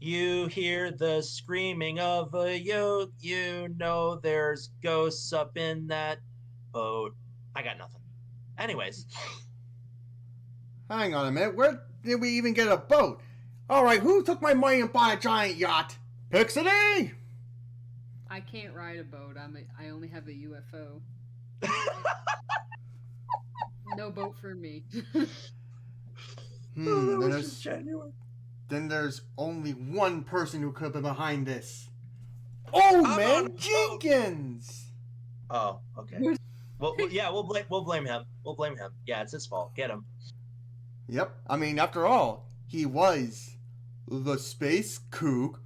You hear the screaming of a yote. You know there's ghosts up in that boat. I got nothing. Anyways, Hang on a minute. Where did we even get a boat? All right, who took my money and bought a giant yacht? Pixity! I can't ride a boat. I only have a UFO. No boat for me. oh, that Then was just there's genuine. then there's only one person who could have been behind this. Old I'm on a man boat. Jenkins. Oh, okay. Well, yeah, we'll blame him. We'll blame him. Yeah, it's his fault. Get him. Yep. I mean, after all, he was the space kook.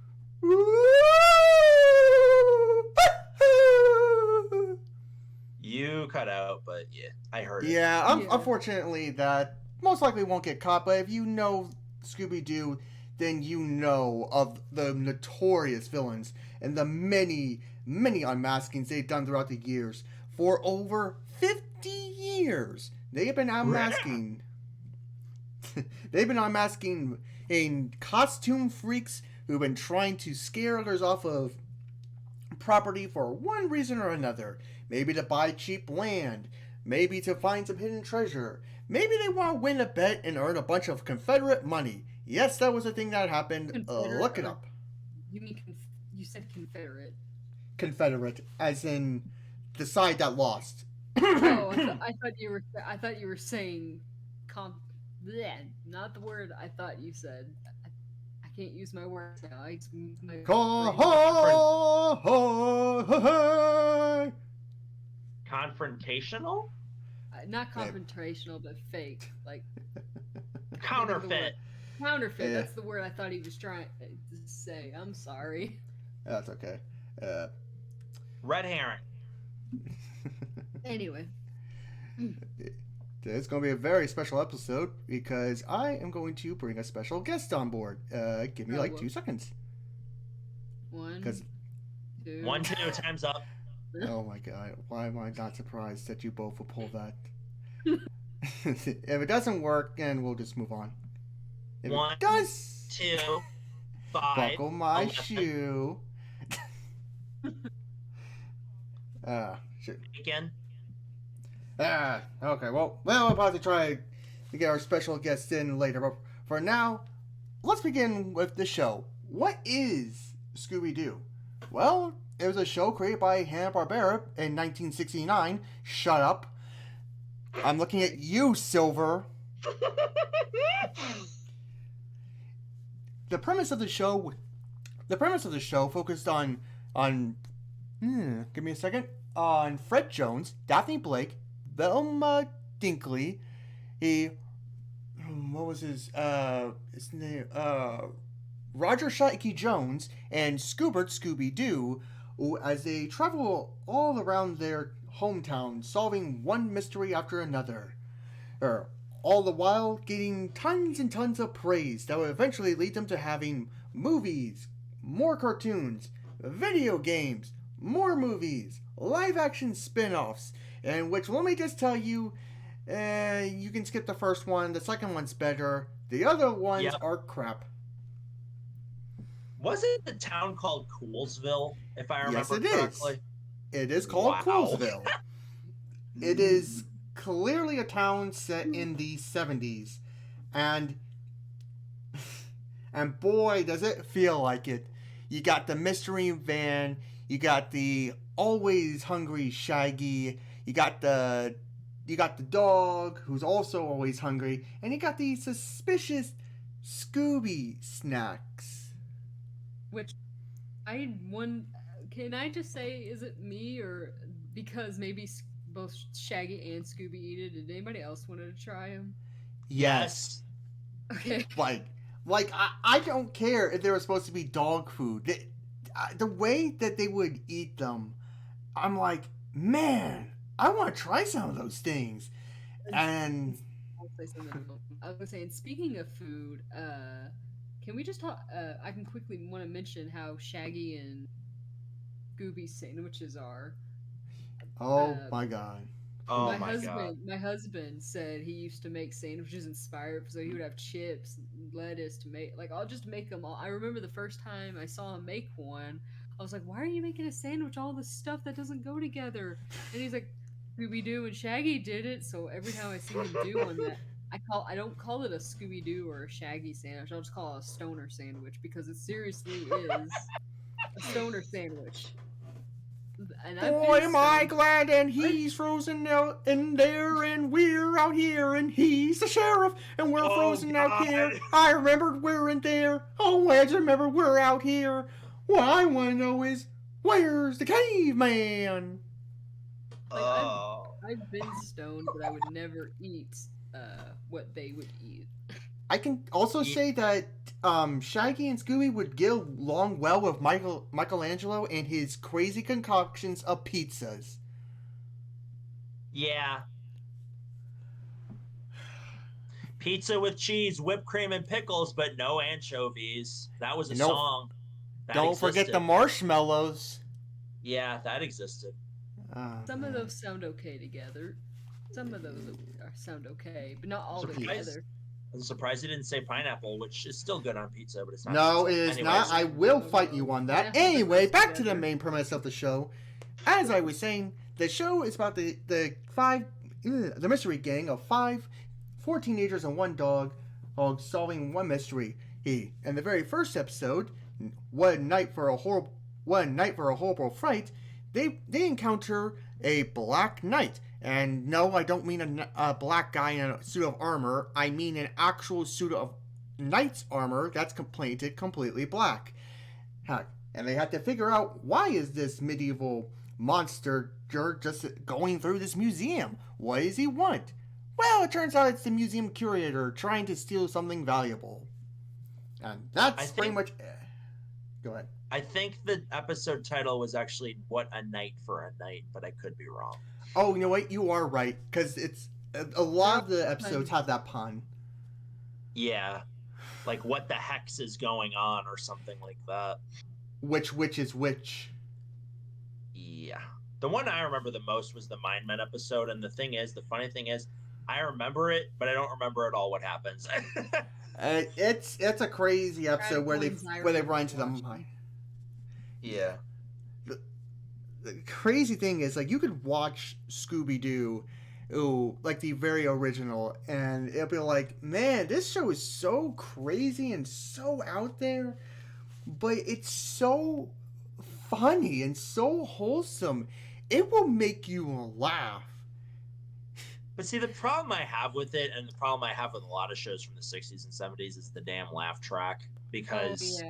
You cut out, but yeah, I heard it. Yeah, Yeah. unfortunately, that most likely won't get caught. But if you know Scooby-Doo, then you know of the notorious villains and the many, many unmaskings they've done throughout the years. For over 50 years, they have been unmasking. They've been unmasking in costume freaks who've been trying to scare others off of property for one reason or another. Maybe to buy cheap land, maybe to find some hidden treasure, maybe they want to win a bet and earn a bunch of Confederate money. Yes, that was a thing that happened. Look it Confederate? up. You mean you said Confederate? Confederate, as in the side that lost. Oh, I thought you were saying com. Bleh, not the word I thought you said. I can't use my words now. My Confrontational? not confrontational, but fake. Like think of the word. Counterfeit. Counterfeit. Yeah, That's the word I thought he was trying to say. I'm sorry. that's okay. Uh, Red herring. Anyway, it's going to be a very special episode because I am going to bring a special guest on board. Give me like 2 seconds. one, Because, two. 1, 2, time's up. oh my god, why am I not surprised that you both will pull that? If it doesn't work, then we'll just move on. If 1, it does, 2, 5. buckle my 11. shoe. Shit. Again. Okay, well, we'll about to try to get our special guest in later, but for now, let's begin with the show. What is Scooby-Doo? Well, it was a show created by Hanna-Barbera in 1969. Shut up. I'm looking at you, Silver. The premise of the show focused on give me a second, on Fred Jones, Daphne Blake, Velma Dinkley, what was his name, Roger Shaky Jones, and Scoobert Scooby-Doo, as they travel all around their hometown, solving one mystery after another. All the while getting tons and tons of praise that will eventually lead them to having movies, more cartoons, video games, more movies, live action spin offs, in which, let me just tell you, you can skip the first one, the second one's better, the other ones Yep. are crap. Was it the town called Coolsville, if I Yes, remember it is. correctly? It is called Wow. Coolsville. It is clearly a town set in the 70s, and boy does it feel like it. You got the mystery van, you got the always hungry Shaggy, you got the dog who's also always hungry, and you got the suspicious Scooby snacks. Which I one. Can I just say, is it me or because maybe both Shaggy and Scooby eat it? Did anybody else wanted to try them? Yes. Okay. Like I don't care if they were supposed to be dog food. The way that they would eat them, I'm like, man, I want to try some of those things. And I'll say something. I was saying, speaking of food, can we just talk? I can quickly want to mention how Shaggy and Scooby sandwiches are. oh my god, Oh my my husband, god. my husband said he used to make sandwiches inspired, so he would have chips, lettuce, tomato. Like, I'll just make them all. I remember the first time I saw him make one, I was like, why are you making a sandwich? All this stuff that doesn't go together. And he's like, Scooby-Doo and Shaggy did it. So every time I see him do one, that I don't call it a Scooby-Doo or a Shaggy sandwich. I'll just call it a stoner sandwich because it seriously is a stoner sandwich. And I've Boy, been am I stoned. glad, and he's frozen out in there, and we're out here, and he's the sheriff, and we're Oh, frozen out God. here. I remembered we're in there. Oh, I just remember we're out here. What I want to know is, where's the caveman? Like, Oh. I've been stoned, but I would never eat what they would eat. I can also say that Shaggy and Scooby would get along well with Michelangelo and his crazy concoctions of pizzas. Yeah. Pizza with cheese, whipped cream, and pickles, but no anchovies. That was a Nope. song. That Don't existed. forget the marshmallows. Yeah, that existed. Some of those sound okay together. Some of those sound okay, but not all Surprise. together. I'm surprised he didn't say pineapple, which is still good on pizza, but it's not. No, pizza. it is Anyways, not. I will fight you on that. Yeah, Anyway, but back to the together. main premise of the show. As I was saying, the show is about the mystery gang of four teenagers and one dog solving one mystery. In the very first episode, one night for a horrible fright, they encounter a black knight. And no, I don't mean a black guy in a suit of armor. I mean an actual suit of knight's armor that's painted completely black. And they have to figure out, why is this medieval monster just going through this museum? What does he want? Well, it turns out it's the museum curator trying to steal something valuable. And that's pretty much... Go ahead. I think the episode title was actually "What a Night for a Night," but I could be wrong. Oh, you know what? You are right, because it's a lot of the episodes have that pun. Yeah, like what the hex is going on, or something like that. Which is which? Yeah, the one I remember the most was the Mind Men episode, and the funny thing is, I remember it, but I don't remember at all what happens. It's a crazy episode where they run into the mine. Yeah. The crazy thing is, like, you could watch Scooby-Doo, like the very original, and it'll be like, man, this show is so crazy and so out there, but it's so funny and so wholesome. It will make you laugh. But see, the problem I have with it, and the problem I have with a lot of shows from the 60s and 70s, is the damn laugh track. Because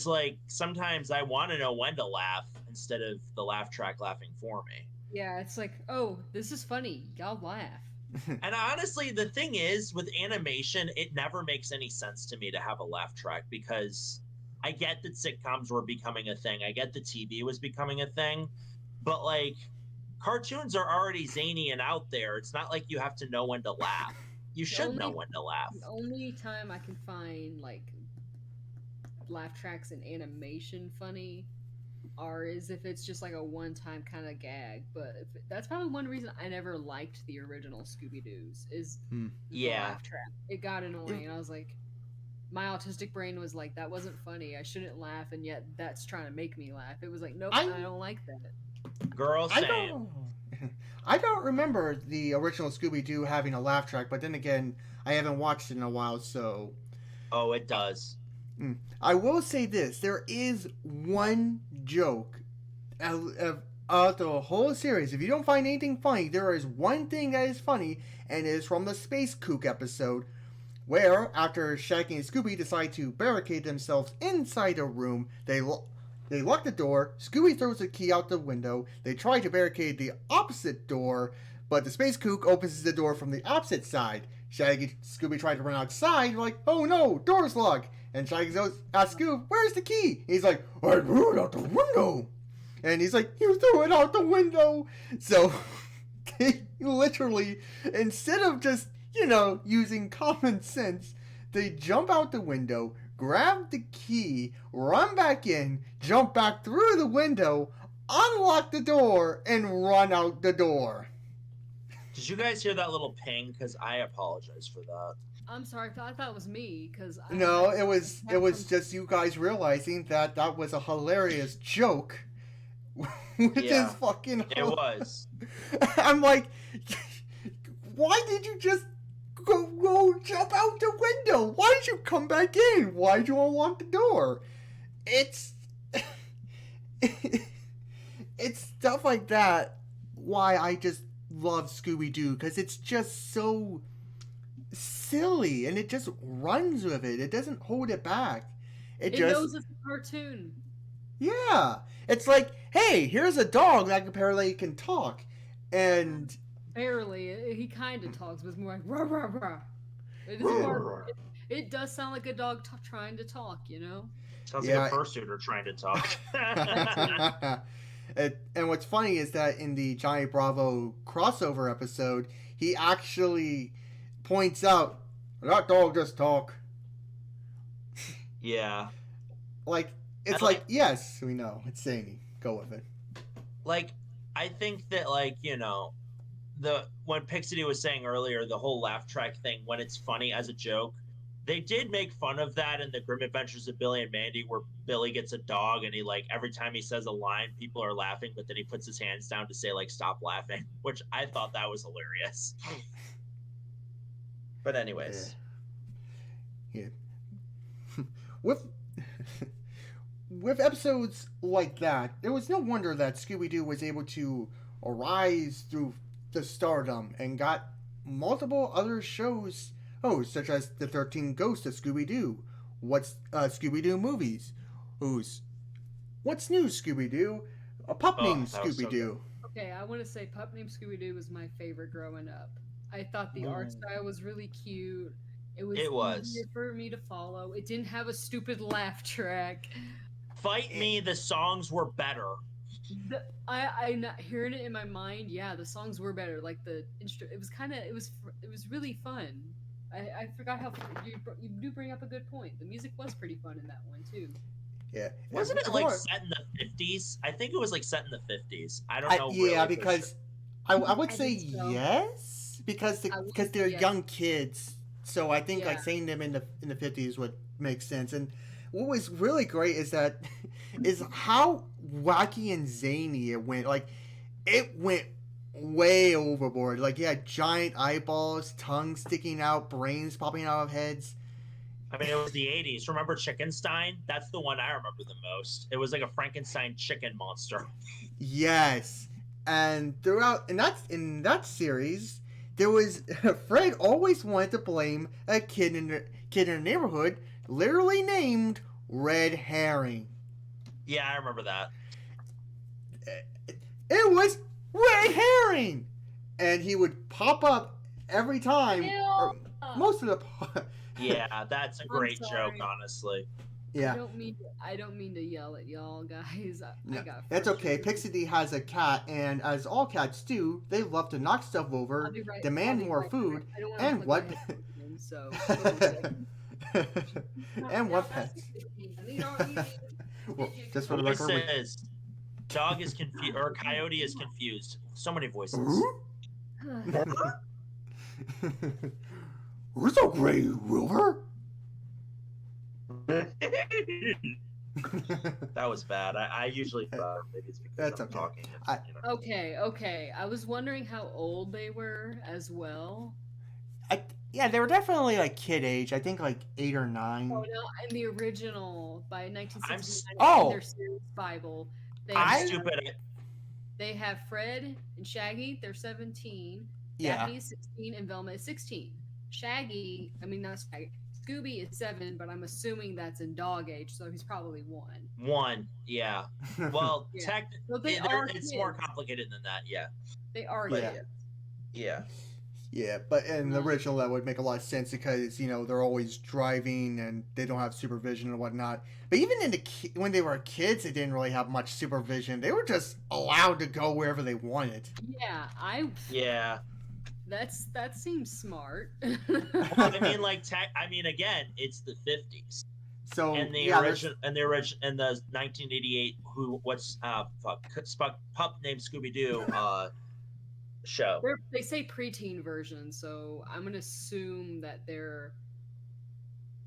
like, sometimes I want to know when to laugh instead of the laugh track laughing for me. Yeah, it's like, oh, this is funny. Y'all laugh. And honestly, the thing is, with animation, it never makes any sense to me to have a laugh track, because I get that sitcoms were becoming a thing. I get the TV was becoming a thing. But like, cartoons are already zany and out there. It's not like you have to know when to laugh. You should know when to laugh. The only time I can find like laugh tracks in animation funny is if it's just like a one-time kind of gag. But that's probably one reason I never liked the original Scooby-Doo's is the laugh track. It got annoying, and I was like, my autistic brain was like, that wasn't funny. I shouldn't laugh, and yet that's trying to make me laugh. It was like, nope, I don't like that. Girl, same. I don't remember the original Scooby-Doo having a laugh track, but then again, I haven't watched it in a while, so... Oh, it does. I will say this. There is one joke out the whole series. If you don't find anything funny, there is one thing that is funny, and it is from the Space Kook episode, where, after Shaggy and Scooby decide to barricade themselves inside a room, they lock the door. Scooby throws the key out the window. They try to barricade the opposite door, but the Space Kook opens the door from the opposite side. Scooby tried to run outside, like, oh no, door's locked. And Shaggy goes, asks Scoob, where's the key? He's like, I threw it out the window. And he's like, you threw it out the window. So, they literally, instead of just, using common sense, they jump out the window, grab the key, run back in, jump back through the window, unlock the door, and run out the door. Did you guys hear that little ping? Because I apologize for that. I'm sorry, I thought it was me because No, it was just you guys realizing that that was a hilarious joke, which Yeah, is fucking. it was. I'm like, why did you just go jump out the window? Why did you come back in? Why did you unlock the door? It's it's stuff like that. Why I just love Scooby-Doo, because it's just so silly and it just runs with it. It doesn't hold it back. It It just knows it's a cartoon. yeah. It's like, hey, here's a dog that apparently can talk, and Barely. He kind of talks, but it's more like rah rah rah. It is more. It does sound like a dog trying to talk, you know. Sounds like yeah. a fursuiter trying to talk. And what's funny is that in the Johnny Bravo crossover episode, he actually points out that dog just talk. Yeah. Like it's like yes, we know it's zany. Go with it. Like I think that when Pixity was saying earlier, the whole laugh track thing, when it's funny as a joke, they did make fun of that in the Grim Adventures of Billy and Mandy, where Billy gets a dog and he every time he says a line, people are laughing, but then he puts his hands down to say stop laughing, which I thought that was hilarious. But anyways, yeah. with with episodes like that, it was no wonder that Scooby-Doo was able to arise through the stardom and got multiple other shows hosts, such as the 13 Ghosts of Scooby-Doo, What's Scooby-Doo Movies, What's New Scooby-Doo, A Pup Named Scooby-Doo. Okay, I want to say Pup Named Scooby-Doo was my favorite growing up. I thought the art style was really cute. It was easier for me to follow. It didn't have a stupid laugh track. Fight Me, the songs were better. I not hearing it in my mind. Yeah, the songs were better. Like it was really fun. I forgot how you do bring up a good point. The music was pretty fun in that one too. Yeah, wasn't it set in the 50s? I think it was set in the 50s. I don't know. Yeah, really because sure. I would say so. Yes, because they're young kids. So I think saying them in the 50s would make sense. And what was really great is how wacky and zany it went. Like it went way overboard. Like you had giant eyeballs, tongues sticking out, brains popping out of heads. I mean, it was the 80s. Remember Chickenstein? That's the one I remember the most. It was like a Frankenstein chicken monster. Yes. And in that series, there was Fred always wanted to blame a kid in the neighborhood, literally named Red Herring. Yeah, I remember that. It was Red Herring, and he would pop up every time. Most of the. Yeah, that's a great joke, honestly. Yeah. I don't mean to yell at y'all, guys. That's okay. Pixity has a cat, and as all cats do, they love to knock stuff over, demand more food, and what? And what pets? Well, just for the record, says dog is confused or coyote is confused. So many voices. Who's a gray rover? That was bad. I usually maybe it's because that's I'm okay. talking. Okay. I was wondering how old they were as well. Yeah, they were definitely kid age. I think 8 or 9. Oh no! In the original, by 1969, in their series Bible, they have Fred and Shaggy. They're 17. Yeah. Daphne is 16, and Velma is 16. Not Shaggy. Scooby is 7, but I'm assuming that's in dog age, so he's probably 1. 1, yeah. Well, yeah. It's more complicated than that, yeah. They are kids. Yeah. Yeah, but in the original, that would make a lot of sense because, they're always driving and they don't have supervision and whatnot. But even when they were kids, they didn't really have much supervision. They were just allowed to go wherever they wanted. Yeah, Yeah. That seems smart. Well, again, it's the 50s. So and the original and the 1988 Pup Named Scooby-Doo show. They say preteen version, so I'm gonna assume that they're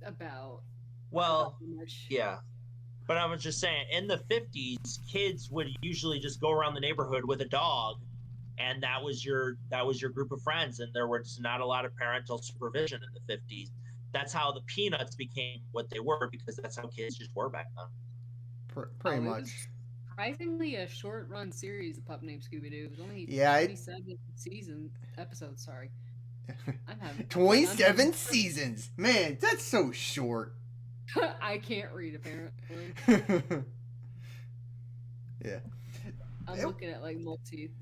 about Well, much. yeah. But I was just saying, in the 50s, kids would usually just go around the neighborhood with a dog, and that was your group of friends, and there was not a lot of parental supervision in the 50s. That's how the Peanuts became what they were, because that's how kids just were back then. Pretty Oh, it was much. surprisingly a short run series, A Pup Named Scooby Doo. It was only Yeah, 27 episodes. Sorry, I'm having 27 seasons. Man, that's so short. I can't read apparently. Yeah. I'm looking at like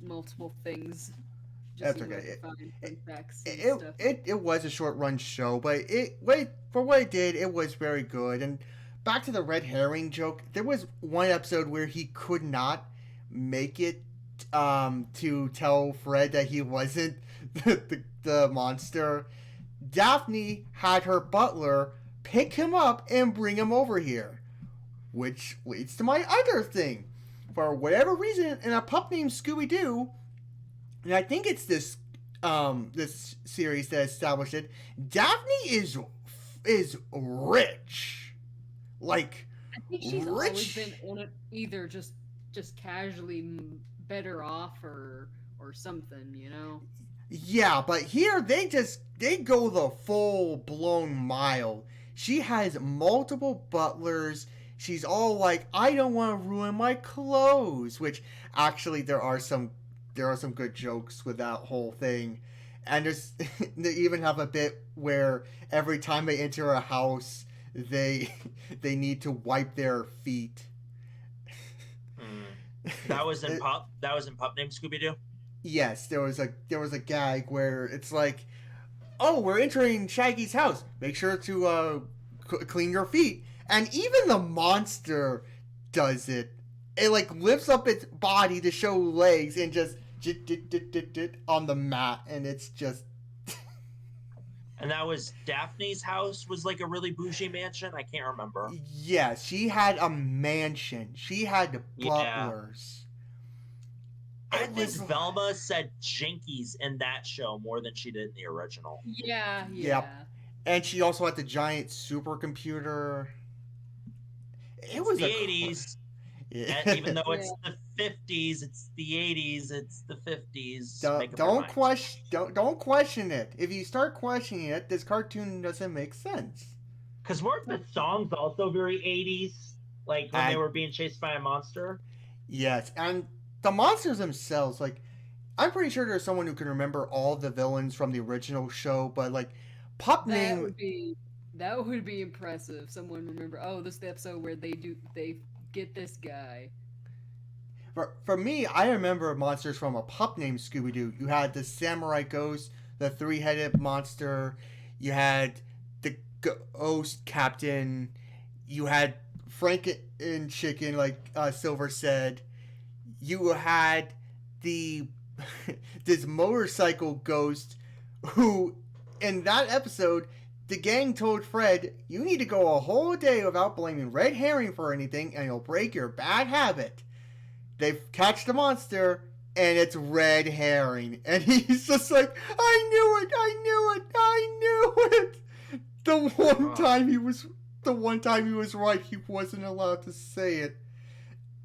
multiple things. That's Just so I okay. can find fun facts and stuff. It was a short run show, but for what it did, it was very good. And back to the red herring joke, there was one episode where he could not make it to tell Fred that he wasn't the monster. Daphne had her butler pick him up and bring him over here, which leads to my other thing. For whatever reason, in A Pup Named Scooby-Doo, and I think it's this series that established it, Daphne is rich, like I think she's always been on it, either just casually better off or something, you know. Yeah, but here they go the full blown mile. She has multiple butlers. She's all like, I don't want to ruin my clothes, which actually there are some good jokes with that whole thing. And they even have a bit where every time they enter a house, they need to wipe their feet. That was in Pup Named Scooby-Doo? Yes, there was a gag where it's like, oh, we're entering Shaggy's house. Make sure to clean your feet. And even the monster does it. It like lifts up its body to show legs and just on the mat, and it's just. And that was Daphne's house, was like a really bougie mansion? I can't remember. Yes, she had a mansion. She had butlers. Yeah. I think Velma said jinkies in that show more than she did in the original. Yeah. Yep. And she also had the giant supercomputer. It was the 80s. Yeah. Even though it's the 50s, it's the 80s, it's the 50s. Don't question it. If you start questioning it, this cartoon doesn't make sense. Because weren't the songs also very 80s? Like when they were being chased by a monster? Yes, and the monsters themselves, like, I'm pretty sure there's someone who can remember all the villains from the original show, but like Pup Name, that would be impressive. Someone remember, oh, this is the episode where they get this guy. For me, I remember monsters from A Pup Named Scooby-Doo. You had the samurai ghost, the three-headed monster, you had the ghost captain, you had Frank and Chicken, like Silver said. You had this motorcycle ghost who, in that episode, the gang told Fred, you need to go a whole day without blaming Red Herring for anything and you'll break your bad habit. They catch the monster and it's Red Herring. And he's just like, I knew it. The one time he was right, he wasn't allowed to say it.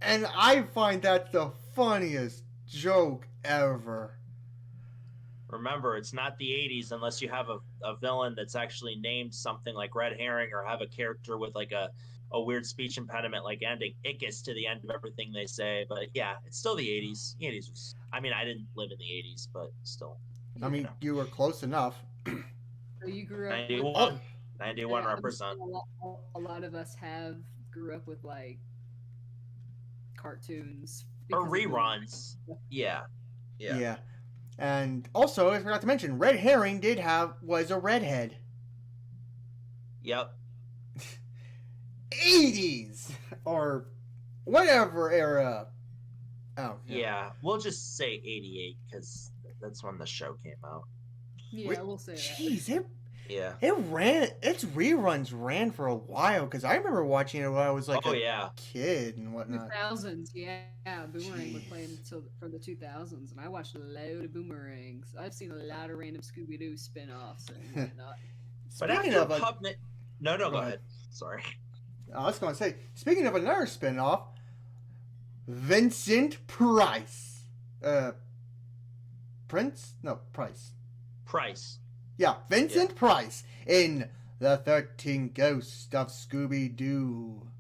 And I find that the funniest joke ever. Remember, it's not the 80s unless you have a villain that's actually named something like Red Herring, or have a character with like a weird speech impediment, like ending Ickis to the end of everything they say. But yeah, it's still the 80s. The 80s was, I mean, I didn't live in the 80s, but still. I mean, you were close enough. So you grew up 91. 91 represent. A lot of us grew up with like cartoons. Or reruns. Yeah. And also, I forgot to mention, Red Herring was a redhead. Yep. 80s! Or whatever era. Oh. Yeah, we'll just say 88, because that's when the show came out. Yeah, we'll say that. Jeez, Yeah. Its reruns ran for a while because I remember watching it when I was like Oh a yeah. kid and whatnot. 2000s, yeah. Boomerang would play Jeez. until from the 2000s, and I watched a load of Boomerangs. I've seen a lot of random Scooby Doo spin offs and whatnot. But Speaking after of a, Pubnet, no, no, go go ahead. ahead. Sorry. I was going to say, speaking of another spinoff, Vincent Price. Uh, Prince? No, Price. Price. Yeah, Yeah. Vincent Price in The 13 Ghosts of Scooby Doo.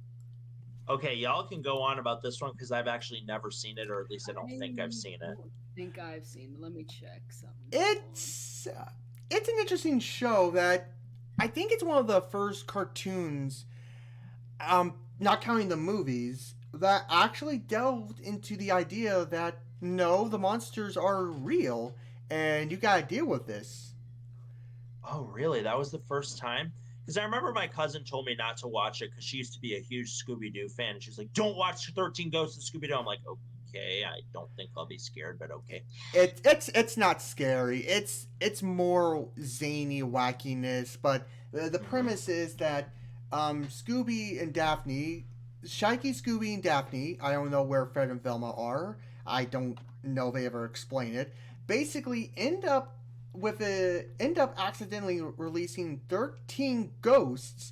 Okay, y'all can go on about this one because I've actually never seen it, or at least I don't think I've I seen it. don't think I've seen. Let me check something. It's an interesting show that I think it's one of the first cartoons, not counting the movies, that actually delved into the idea that no, the monsters are real and you gotta deal with this. Oh, really? That was the first time? Because I remember my cousin told me not to watch it because she used to be a huge Scooby Doo fan. And she's like, "Don't watch 13 Ghosts of Scooby Doo." I'm like, "Okay, I don't think I'll be scared, but okay." It's not scary. It's more zany wackiness, but the Hmm. premise is that Scooby and Daphne, Shaky Scooby and Daphne, I don't know where Fred and Velma are. I don't know if they ever explain it. Basically, end up accidentally releasing 13 ghosts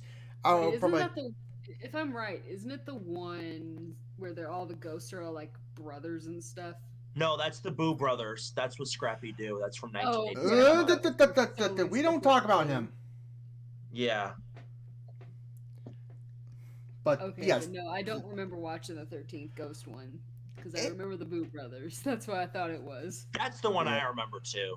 Wait, from isn't a that the? If I'm right, isn't it the one where they're all the ghosts are all like brothers and stuff? No, that's the Boo Brothers. That's with Scrappy Doo. That's from Oh yeah, I thought 1985. that was a totally we don't separate talk about show. him. Yeah. But Okay, yes, but no, I don't remember watching the 13th Ghost one because I it remember the Boo Brothers. That's what I thought it was. That's the one yeah. I remember too.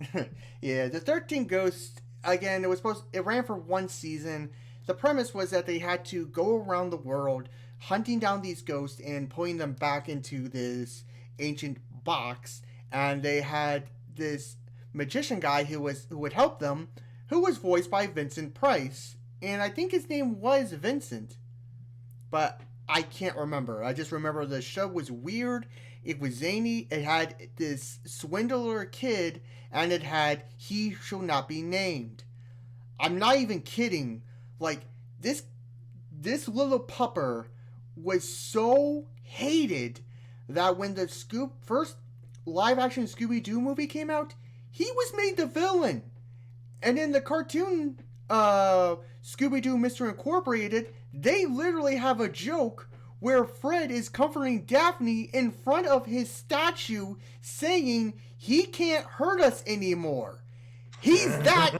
Yeah, the 13 Ghosts, again, it ran for one season. The premise was that they had to go around the world hunting down these ghosts and putting them back into this ancient box. And they had this magician guy who would help them, who was voiced by Vincent Price. And I think his name was Vincent, but I can't remember. I just remember the show was weird. It was zany. It had this swindler kid, and it had He Shall Not Be Named. I'm not even kidding. Like this, this little pupper was so hated that when the first live action Scooby Doo movie came out, he was made the villain. And in the cartoon Scooby Doo Mystery Incorporated, they literally have a joke where Fred is comforting Daphne in front of his statue, saying he can't hurt us anymore. He's that.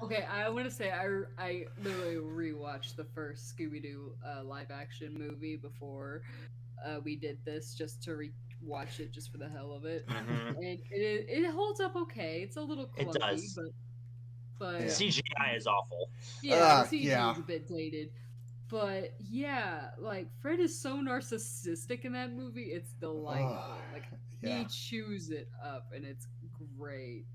Okay, I want to say I literally rewatched the first Scooby Doo live action movie before we did this just to watch it just for the hell of it, Hmm. and it holds up okay. It's a little It clunky, does. The Yeah. but CGI is awful. yeah, the CG Yeah. is a bit dated. But yeah, like Fred is so narcissistic in that movie. It's Oh, delightful. Like yeah. he chews it up, and it's great.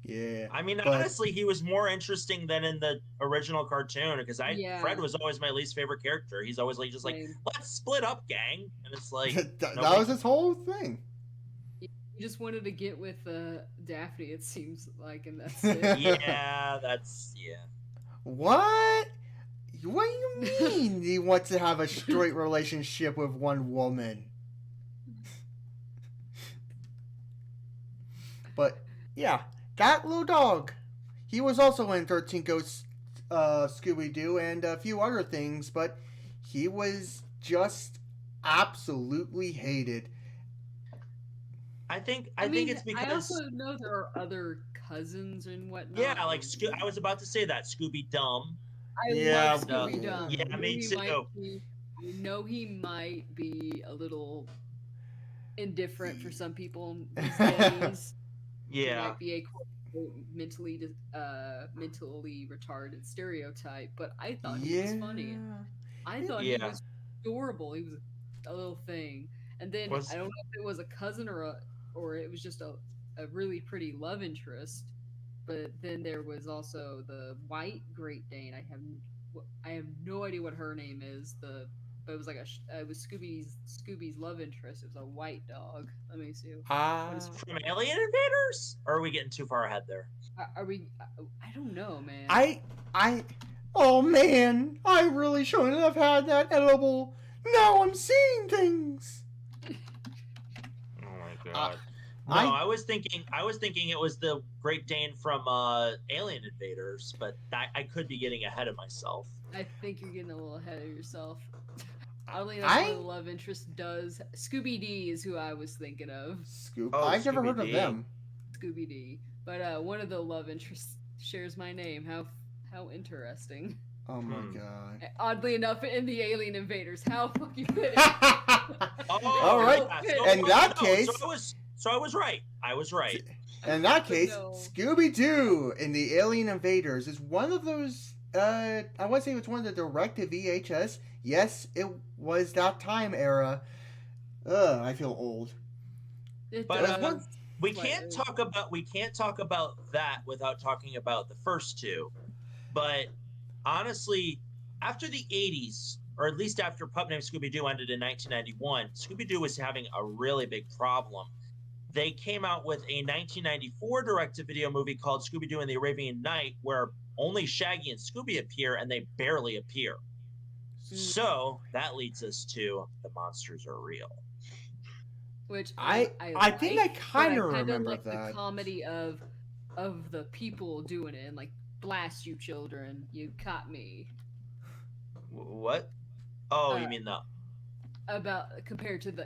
Yeah. I mean, But honestly, he was more interesting than in the original cartoon because I Fred Yeah, was always my least favorite character. He's always like just like, same. let's split up, gang, and it's like that nobody. was his whole thing. He just wanted to get with Daphne. It seems like, and that's it. Yeah, that's yeah. What? What do you mean he wants to have a straight relationship with one woman? But yeah, that little dog. He was also in 13 Ghosts Scooby Doo and a few other things, but he was just absolutely hated. I I think mean, it's I also because know there are other cousins and whatnot. yeah, like I was about to say that Scooby Dumb I love Yeah, and Scooby Dum. yeah. yeah, me too. I know he might be a little indifferent for some people these days. He Yeah, might be a quote, mentally retarded stereotype, but I thought he was funny. Yeah. I thought he yeah. was adorable. He was a little thing. And then I Was don't know if it was a cousin or it was just a really pretty love interest. But then there was also the white Great Dane. I have no idea what her name is. The but it was like it was Scooby's love interest. It was a white dog. Let me see. What is From Alien Invaders? Or are we getting too far ahead there? are we? I don't know, man. I, oh man, I really shouldn't have had that edible. Now I'm seeing things. Oh my god. No, I- I was thinking it was the Great Dane from Alien Invaders, but I could be getting ahead of myself. I think you're getting a little ahead of yourself. Oddly enough, I- one of the love interest does. Scooby-Dee is who I was thinking of. Oh, I've never heard of Scooby-Dee. them. Scooby-Dee. But one of the love interests shares my name. How interesting. Oh my god. Oddly enough, in the Alien Invaders, how fucking fitting. Oh, All right. yeah. In that case, so I was right. I was right. in that case, No. Scooby-Doo in the Alien Invaders is one of those. I want to say it's one of the direct to VHS. Yes, it was that time era. I feel old. It But, does We slightly. can't talk about that without talking about the first two. But honestly, after the 80s, or at least after Pup Named Scooby-Doo ended in 1991, Scooby-Doo was having a really big problem. They came out with a 1994 direct-to-video movie called Scooby-Doo and the Arabian Night, where only Shaggy and Scooby appear, and they barely appear. So that leads us to The Monsters Are Real. Which I think I kind of remember like that. the comedy of the people doing it, and like, blast you children, you caught me. What? Oh, you mean the About compared to the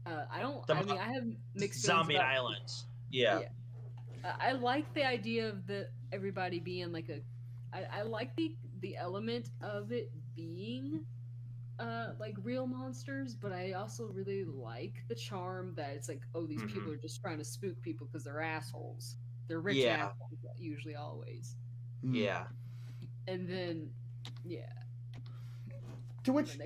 I have mixed feelings Zombie about, Island? Yeah. I like the idea of everybody being like I like the element of it being like real monsters, but I also really like the charm that it's like, oh, these people are just trying to spook people because they're assholes. They're rich assholes, usually, always. Yeah. And then, yeah. To which,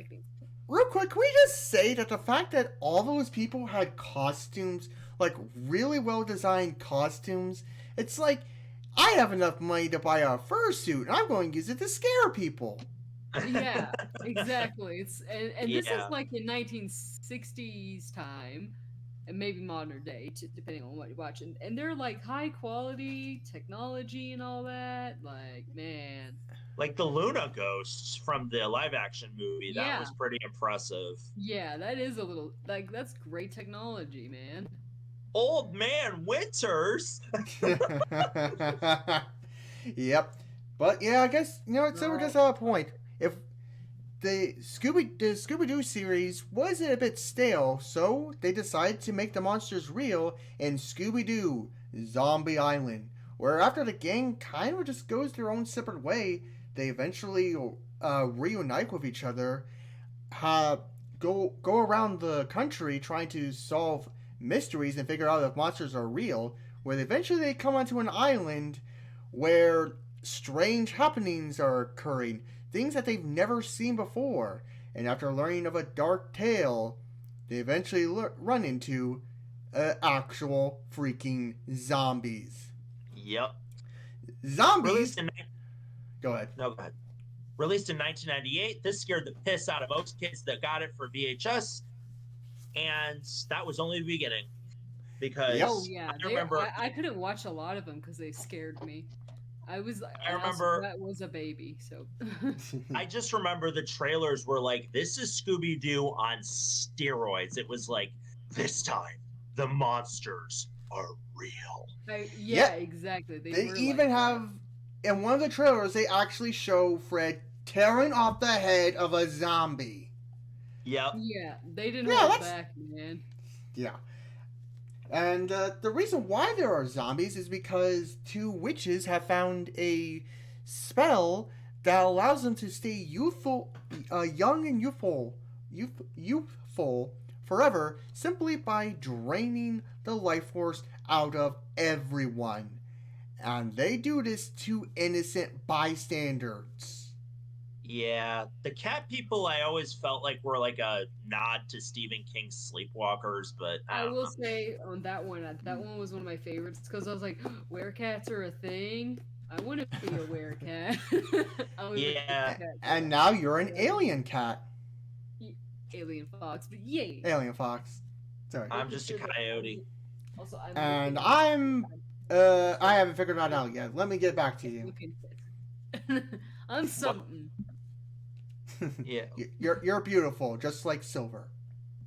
real quick, can we just say that the fact that all those people had costumes, like really well designed costumes, it's like, I have enough money to buy a fursuit, and I'm going to use it to scare people. Yeah, exactly. It's and this Yeah. is like in 1960s time, and maybe modern day, depending on what you watch. And they're like high quality technology and all that. Like, man, Like the Luna ghosts from the live action movie. That Yeah. was pretty impressive. yeah, that is a little like that's great technology, man. Old Man Winters. Yep. But yeah, I guess, so we're just at a point. If the Scooby-Doo series was a bit stale, so they decided to make the monsters real in Scooby-Doo Zombie Island, where after the gang kind of just goes their own separate way, they eventually reunite with each other, go around the country trying to solve mysteries and figure out if monsters are real, where eventually they come onto an island where strange happenings are occurring, things that they've never seen before, and after learning of a dark tale, they eventually run into actual freaking zombies. Yep. Zombies? Go ahead. No, go ahead. Released in 1998, this scared the piss out of most kids that got it for VHS, and that was only the beginning. Because Yep. Oh yeah, I remember I couldn't watch a lot of them because they scared me. I remember- that was a baby, so I just remember the trailers were like, this is Scooby-Doo on steroids. It was like, this time, the monsters are real. yeah, exactly. They were even like that. have, in one of the trailers, they actually show Fred tearing off the head of a zombie. Yep. Yeah, they didn't Yeah, hold that's- back, man. Yeah. And the reason why there are zombies is because two witches have found a spell that allows them to stay youthful, young and youthful forever, simply by draining the life force out of everyone. And they do this to innocent bystanders. Yeah. The cat people I always felt like were like a nod to Stephen King's Sleepwalkers, but I don't will know. say on that one was one of my favorites because I was like, werecats are a thing. I want to be a werecat. I would be a Yeah. cat. And now you're an alien cat. Alien fox, but yay! Alien fox. Sorry. I'm just a coyote. Also, I'm And looking- I haven't figured that out yet. Let me get back to you. looking fit. I'm something. Yeah. You're beautiful, just like silver.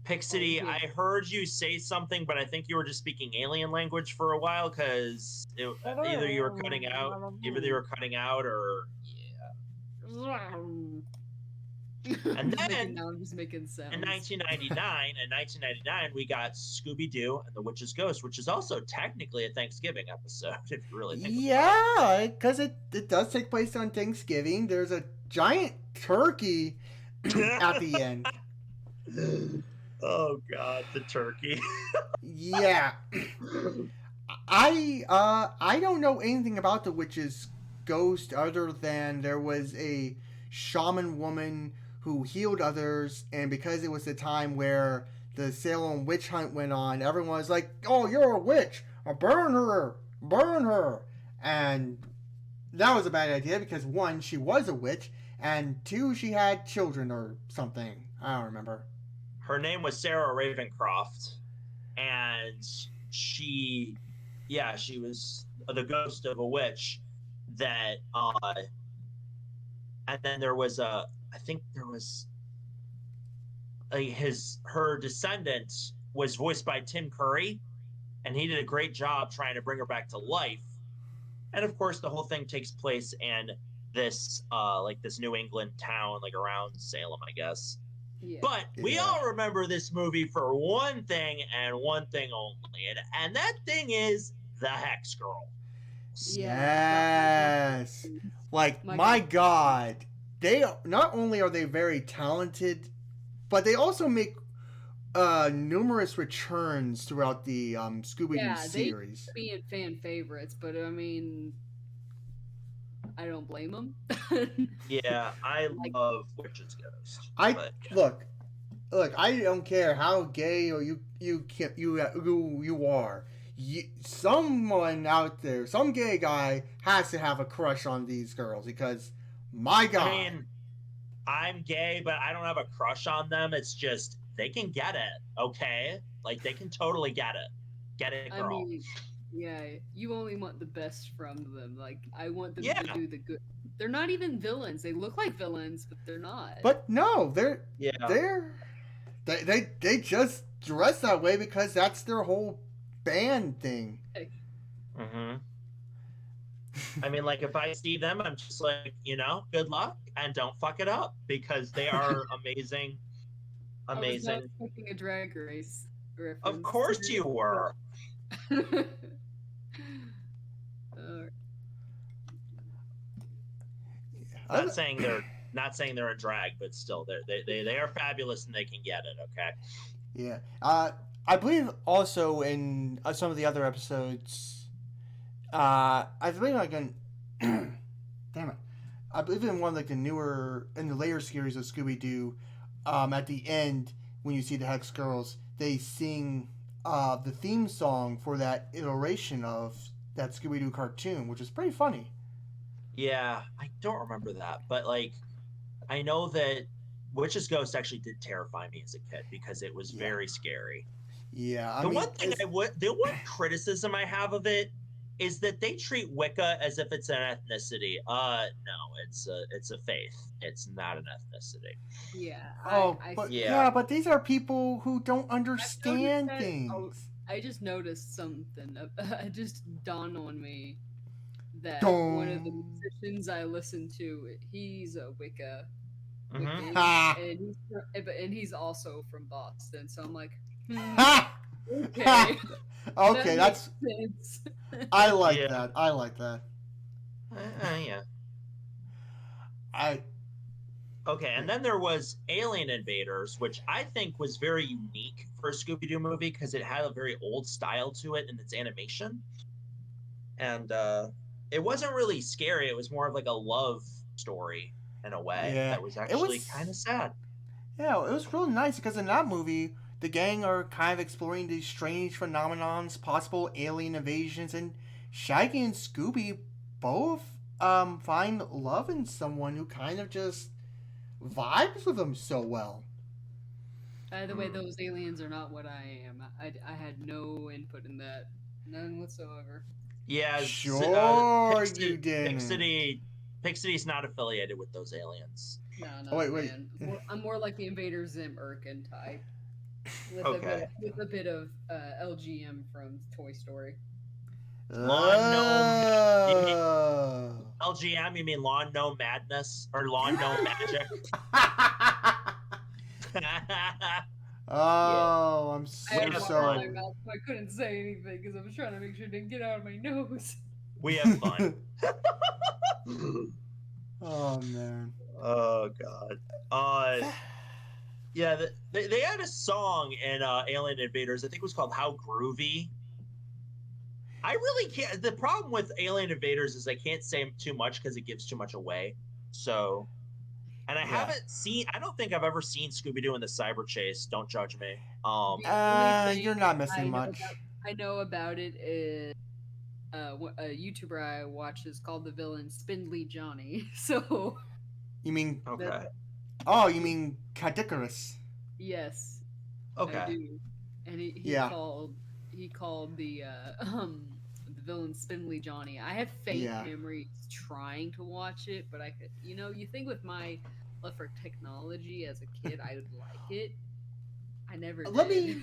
Pixity, Oh, yeah. I heard you say something, but I think you were just speaking alien language for a while because either you were cutting out, or And then I'm just making sounds. in 1999, we got Scooby-Doo and the Witch's Ghost, which is also technically a Thanksgiving episode, if you really think about Yeah, because it does take place on Thanksgiving. There's a giant turkey at the end. it. Oh God, the turkey. Yeah. I don't know anything about the witch's ghost other than there was a shaman woman who healed others, and because it was the time where the Salem witch hunt went on, everyone was like, "Oh, you're a witch! Burn her! Burn her!" And that was a bad idea because one, she was a witch, and two, she had children or something. I don't remember. Her name was Sarah Ravencroft, and she was the ghost of a witch that and then there was I think there was her descendant was voiced by Tim Curry, and he did a great job trying to bring her back to life. And of course the whole thing takes place in this this New England town, like around Salem, I guess. Yeah. But we all remember this movie for one thing and one thing only, and that thing is the Hex Girl. Yes. Like, my God. They not only are they very talented, but they also make numerous returns throughout the Scooby-Doo series. They being fan favorites, but I mean, I don't blame them. Yeah, I love Witch's Ghost. Look, I don't care how gay or you are. Someone out there, some gay guy, has to have a crush on these girls because, my God. I mean, I'm gay, but I don't have a crush on them. It's just they can get it, okay? Like they can totally get it. Get it, girl. I mean, yeah, you only want the best from them. Like I want them to do the good. They're not even villains. They look like villains, but they're not. But no, they just dress that way because that's their whole band thing. Mm-hmm. I mean, like if I see them, I'm just like, good luck and don't fuck it up because they are amazing. Amazing. I was not expecting a Drag Race reference. Of course you were. Not saying they're a drag, but still, they are fabulous and they can get it. Okay. Yeah. I believe also in some of the other episodes, I believe damn it, I believe in one like in the later series of Scooby-Doo, at the end when you see the Hex Girls, they sing the theme song for that iteration of that Scooby-Doo cartoon, which is pretty funny. Yeah, I don't remember that, but like, I know that Witch's Ghost actually did terrify me as a kid because it was very scary. Yeah, the one criticism I have of it is that they treat Wicca as if it's an ethnicity. No, it's a faith. It's not an ethnicity. Yeah. But these are people who don't understand things. I just noticed something. It just dawned on me that one of the musicians I listen to, he's a Wicca. Mm-hmm. And he's also from Boston, so I'm like, okay. Okay, that's sense. I like that. I like that. Yeah. I Okay, and then there was Alien Invaders, which I think was very unique for a Scooby-Doo movie because it had a very old style to it in its animation. And it wasn't really scary. It was more of like a love story in a way that was actually kind of sad. Yeah, it was really nice because in that movie, the gang are kind of exploring these strange phenomenons, possible alien invasions, and Shaggy and Scooby both find love in someone who kind of just vibes with them so well. By the way, those aliens are not what I am. I had no input in that. None whatsoever. Yeah, Sure, you didn't. Pixity's not affiliated with those aliens. No, Oh, wait. man. I'm more like the Invaders Zim Erkin type. With Okay. a bit of LGM from Toy Story. Lawn gnome. You mean Oh. LGM? You mean lawn gnome madness or lawn gnome magic? Oh, I'm I had so water in sorry. my mouth, so I couldn't say anything because I was trying to make sure it didn't get out of my nose. We have fun. Oh man. Oh god. Yeah, they had a song in Alien Invaders. I think it was called "How Groovy." I really can't. The problem with Alien Invaders is I can't say too much because it gives too much away. So, and I haven't seen. I don't think I've ever seen Scooby-Doo in the Cyber Chase. Don't judge me. You're not missing much. I know about it is a YouTuber I watch is called the villain Spindly Johnny. So You mean? Okay. Oh, you mean Cadicarus? Yes. Okay. I do. And he called the villain Spindly Johnny. I have faint memories trying to watch it, but I could, you think with my love for technology as a kid, I would like it. I never did. Let me,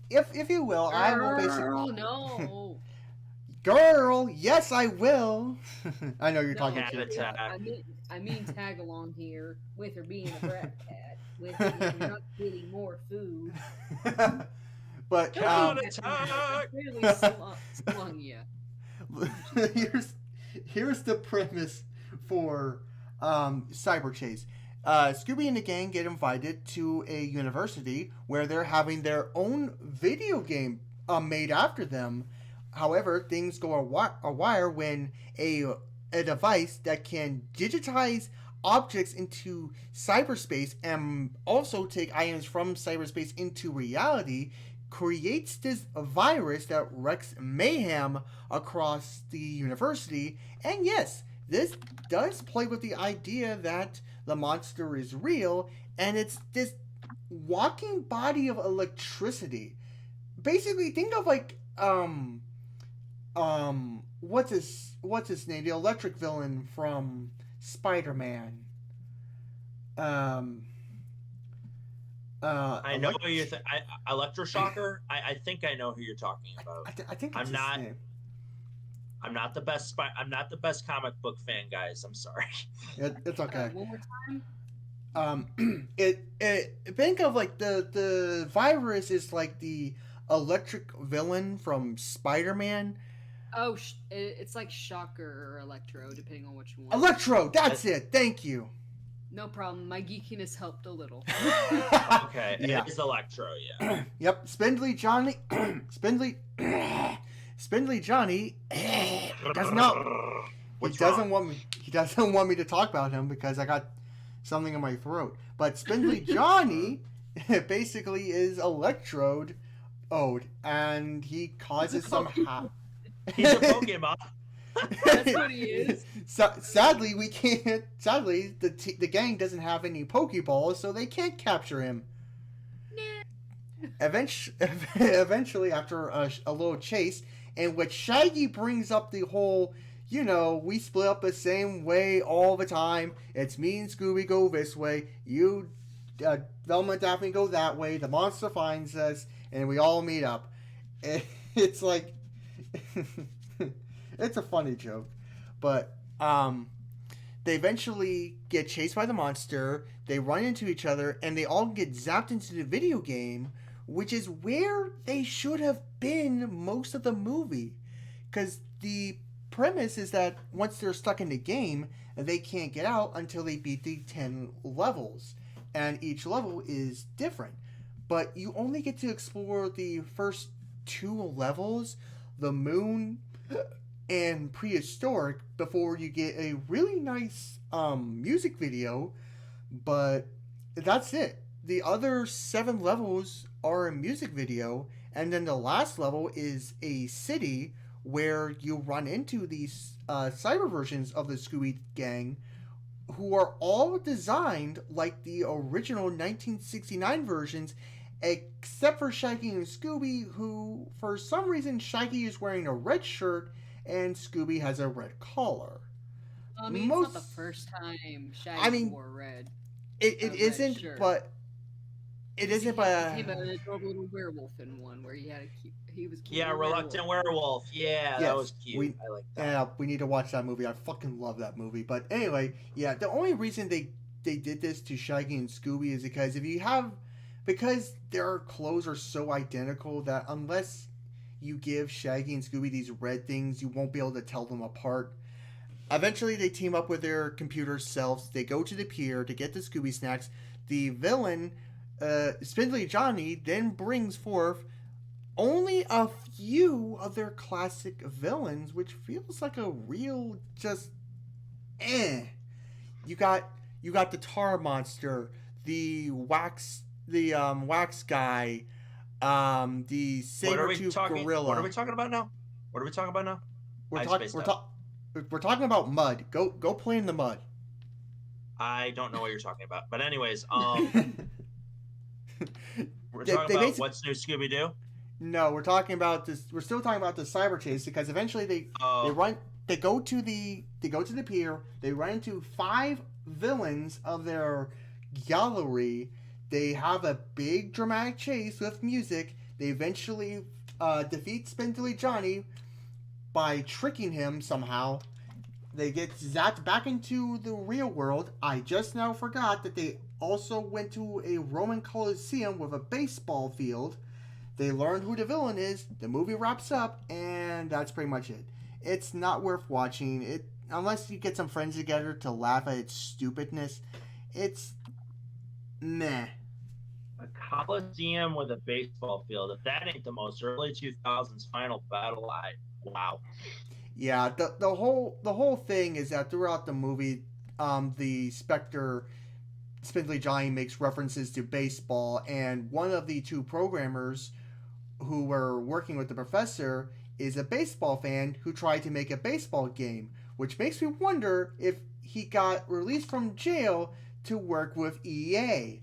if you will, I will basically. Oh no. Girl, yes, I will. I know you're talking Cat shit. attack. I mean tag along here with her being a brat cat, with her not getting more food. But Cat attack. Really slung you. here's the premise for Cyber Chase. Scooby and the gang get invited to a university where they're having their own video game made after them. However, things go awry when a device that can digitize objects into cyberspace and also take items from cyberspace into reality creates this virus that wreaks mayhem across the university. And yes, this does play with the idea that the monster is real, and it's this walking body of electricity. Basically, think of like what's his name? The electric villain from Spider-Man. I know who you think. Electroshocker. I think I know who you're talking about. I think that's his name. I'm not the best. I'm not the best comic book fan, guys. I'm sorry. It's okay. One more time. Think of like the virus is like the electric villain from Spider-Man. Oh, it's like Shocker or Electro, depending on which one. Electro, that's it. Thank you. No problem. My geekiness helped a little. Okay, yeah. It's Electro, yeah. Yep, Spindly Johnny. Spindly Johnny does not. He doesn't want me to talk about him because I got something in my throat. But Spindly Johnny basically is Electrode ode, and he causes some. He's a Pokemon. That's what he is. Sadly, we can't. Sadly, the gang doesn't have any Pokeballs, so they can't capture him. Eventually, after a little chase, in which Shaggy brings up the whole, we split up the same way all the time. It's me and Scooby go this way. You, Velma and Daphne go that way. The monster finds us, and we all meet up. It's like. It's a funny joke, but they eventually get chased by the monster. They run into each other, and they all get zapped into the video game, which is where they should have been most of the movie, because the premise is that once they're stuck in the game, they can't get out until they beat the 10 levels, and each level is different. But you only get to explore the first 2 levels, the moon and prehistoric, before you get a really nice music video, but that's it. The other 7 levels are a music video, and then the last level is a city where you run into these cyber versions of the Scooby Gang who are all designed like the original 1969 versions, except for Shaggy and Scooby, who, for some reason, Shaggy is wearing a red shirt and Scooby has a red collar. I mean, it's not the first time I Shaggy mean, wore red. it A red isn't, shirt. but it isn't, He but came out an adorable little werewolf in one where he was cute Yeah, little Reluctant Werewolf. Yeah, that yes, was cute. I like that. we need to watch that movie. I fucking love that movie. But anyway, yeah, the only reason they did this to Shaggy and Scooby is because their clothes are so identical that unless you give Shaggy and Scooby these red things, you won't be able to tell them apart. Eventually, they team up with their computer selves. They go to the pier to get the Scooby snacks. The villain, Spindly Johnny, then brings forth only a few of their classic villains, which feels like a real just eh. You got the tar monster, the wax guy, the saber tooth gorilla. What are we talking about now? What are we talking about now? We're talking about mud. Go play in the mud. I don't know what you're talking about. But anyways, we're They talking about basic- what's new Scooby-Doo? No, we're talking about this. We're still talking about the cyber chase because eventually they run. They go to the pier. They run into 5 villains of their gallery. They have a big dramatic chase with music. They eventually defeat Spindly Johnny by tricking him somehow. They get zapped back into the real world. I just now forgot that they also went to a Roman Colosseum with a baseball field. They learn who the villain is. The movie wraps up, and that's pretty much it. It's not worth watching it unless you get some friends together to laugh at its stupidness. It's meh. A Coliseum with a baseball field. If that ain't the most early 2000s final battle, wow. Yeah, the whole thing is that throughout the movie, the Spectre Spindly Johnny makes references to baseball, and one of the 2 programmers who were working with the professor is a baseball fan who tried to make a baseball game, which makes me wonder if he got released from jail to work with EA.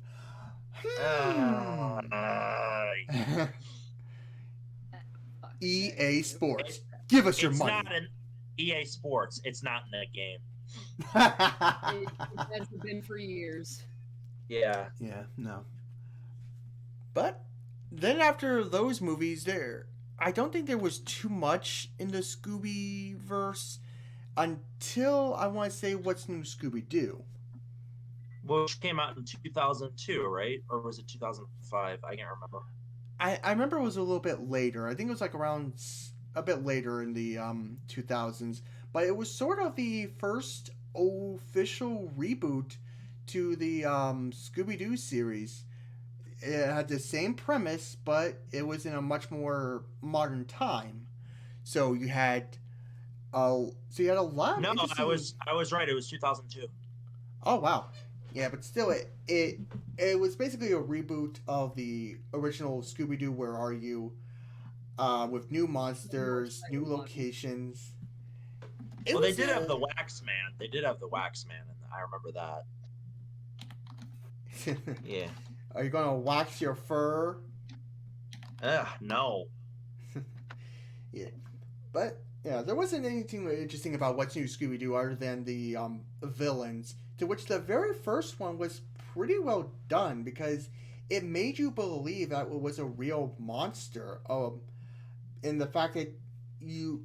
EA Sports. Give us your money. It's not an EA Sports. It's not in that game. It hasn't been for years. Yeah. Yeah, no. But then after those movies, I don't think there was too much in the Scooby verse until I want to say What's New Scooby-Doo. Which came out in 2002, right? Or was it 2005? I can't remember. I remember it was a little bit later. I think it was like around a bit later in the 2000s. But it was sort of the first official reboot to the Scooby-Doo series. It had the same premise, but it was in a much more modern time. So you had a lot. No, I was right. It was 2002. Oh wow, yeah, but still, it was basically a reboot of the original Scooby-Doo. Where Are You? With new monsters, new locations. Well, they did have the Wax Man. They did have the Wax Man, and I remember that. Yeah. Are you gonna wax your fur? No. Yeah, but yeah, there wasn't anything really interesting about What's New Scooby-Doo other than the villains. To which the very first one was pretty well done because it made you believe that it was a real monster. In the fact that you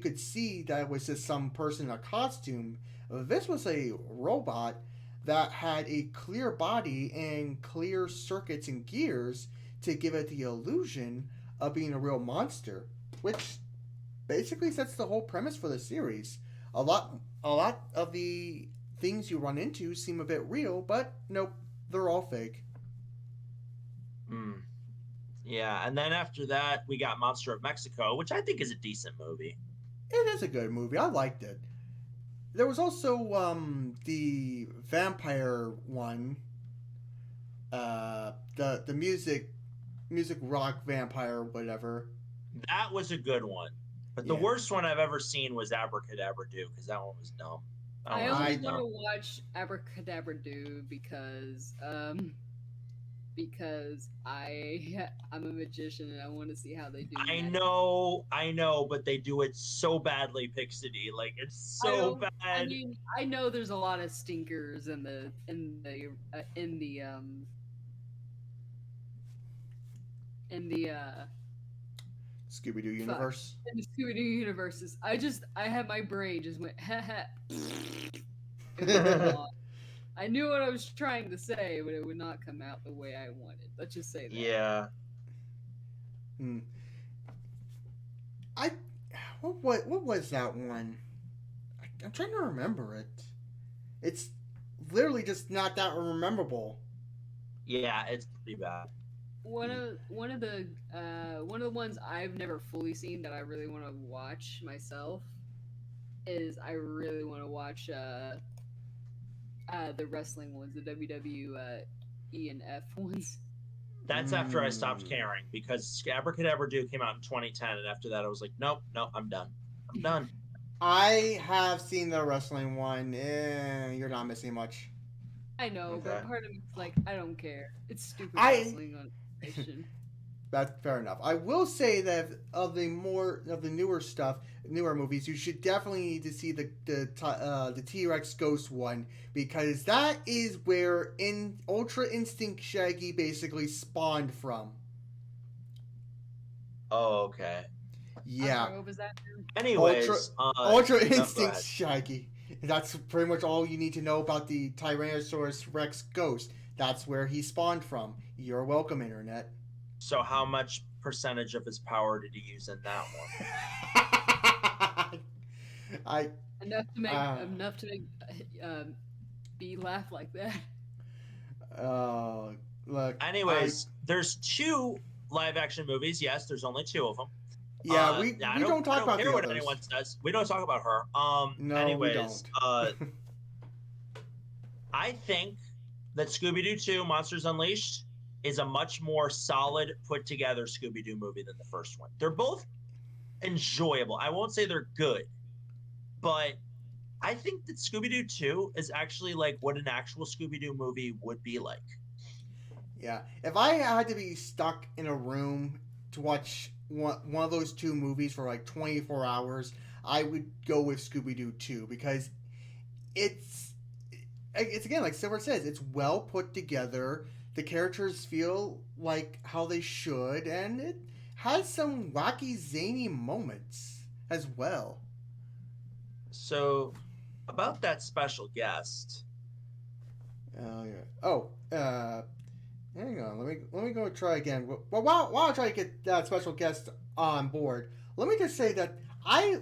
could see that it was just some person in a costume. This was a robot that had a clear body and clear circuits and gears to give it the illusion of being a real monster, which basically sets the whole premise for the series. A lot of the things you run into seem a bit real, but nope, they're all fake. Yeah, and then after that, we got Monster of Mexico, which I think is a decent movie. It is a good movie. I liked it. There was also the vampire one, the music rock vampire, whatever. That was a good one. But the worst one I've ever seen was Abracadabra Do, because that one was dumb. I only want to watch Abracadabra Do because I'm a magician and I want to see how they do. I know, but they do it so badly, Pixity. Like it's so bad. I mean, I know there's a lot of stinkers in the Scooby-Doo universe. In the Scooby-Doo universes. I had my brain just went ha ha. I knew what I was trying to say, but it would not come out the way I wanted. Let's just say that. Yeah. What was that one? I'm trying to remember it. It's literally just not that rememberable. Yeah, it's pretty bad. One of the ones I've never fully seen that I really want to watch myself is I really want to watch the wrestling ones, the WWE and F ones. That's after I stopped caring, because Abracadabra Do came out in 2010, and after that I was like, nope, I'm done. I'm done. I have seen the wrestling one. You're not missing much. I know, but part of me is like, I don't care. It's stupid wrestling on station. That's fair enough. I will say that of the newer movies, you should definitely need to see the T-Rex Ghost one, because that is where Ultra Instinct Shaggy basically spawned from. Oh, okay. Yeah. What was that? Anyways, Ultra Instinct Shaggy. That's pretty much all you need to know about the Tyrannosaurus Rex Ghost. That's where he spawned from. You're welcome, Internet. So how much percentage of his power did he use in that one? Enough to make B laugh like that. Look. Anyways, there's 2 live action movies. Yes, there's only 2 of them. Yeah, we don't talk about the others. What anyone says. We don't talk about her. No, anyways, we don't. I think that Scooby-Doo 2 Monsters Unleashed is a much more solid, put together Scooby-Doo movie than the first one. They're both enjoyable. I won't say they're good, but I think that Scooby-Doo 2 is actually like what an actual Scooby-Doo movie would be like. Yeah. If I had to be stuck in a room to watch one of those 2 movies for like 24 hours, I would go with Scooby-Doo 2, because it's again, like Silver says, it's well put together. The characters feel like how they should, and it has some wacky, zany moments as well. So, about that special guest. Hang on. Let me go try again. Well, while I try to get that special guest on board, let me just say that I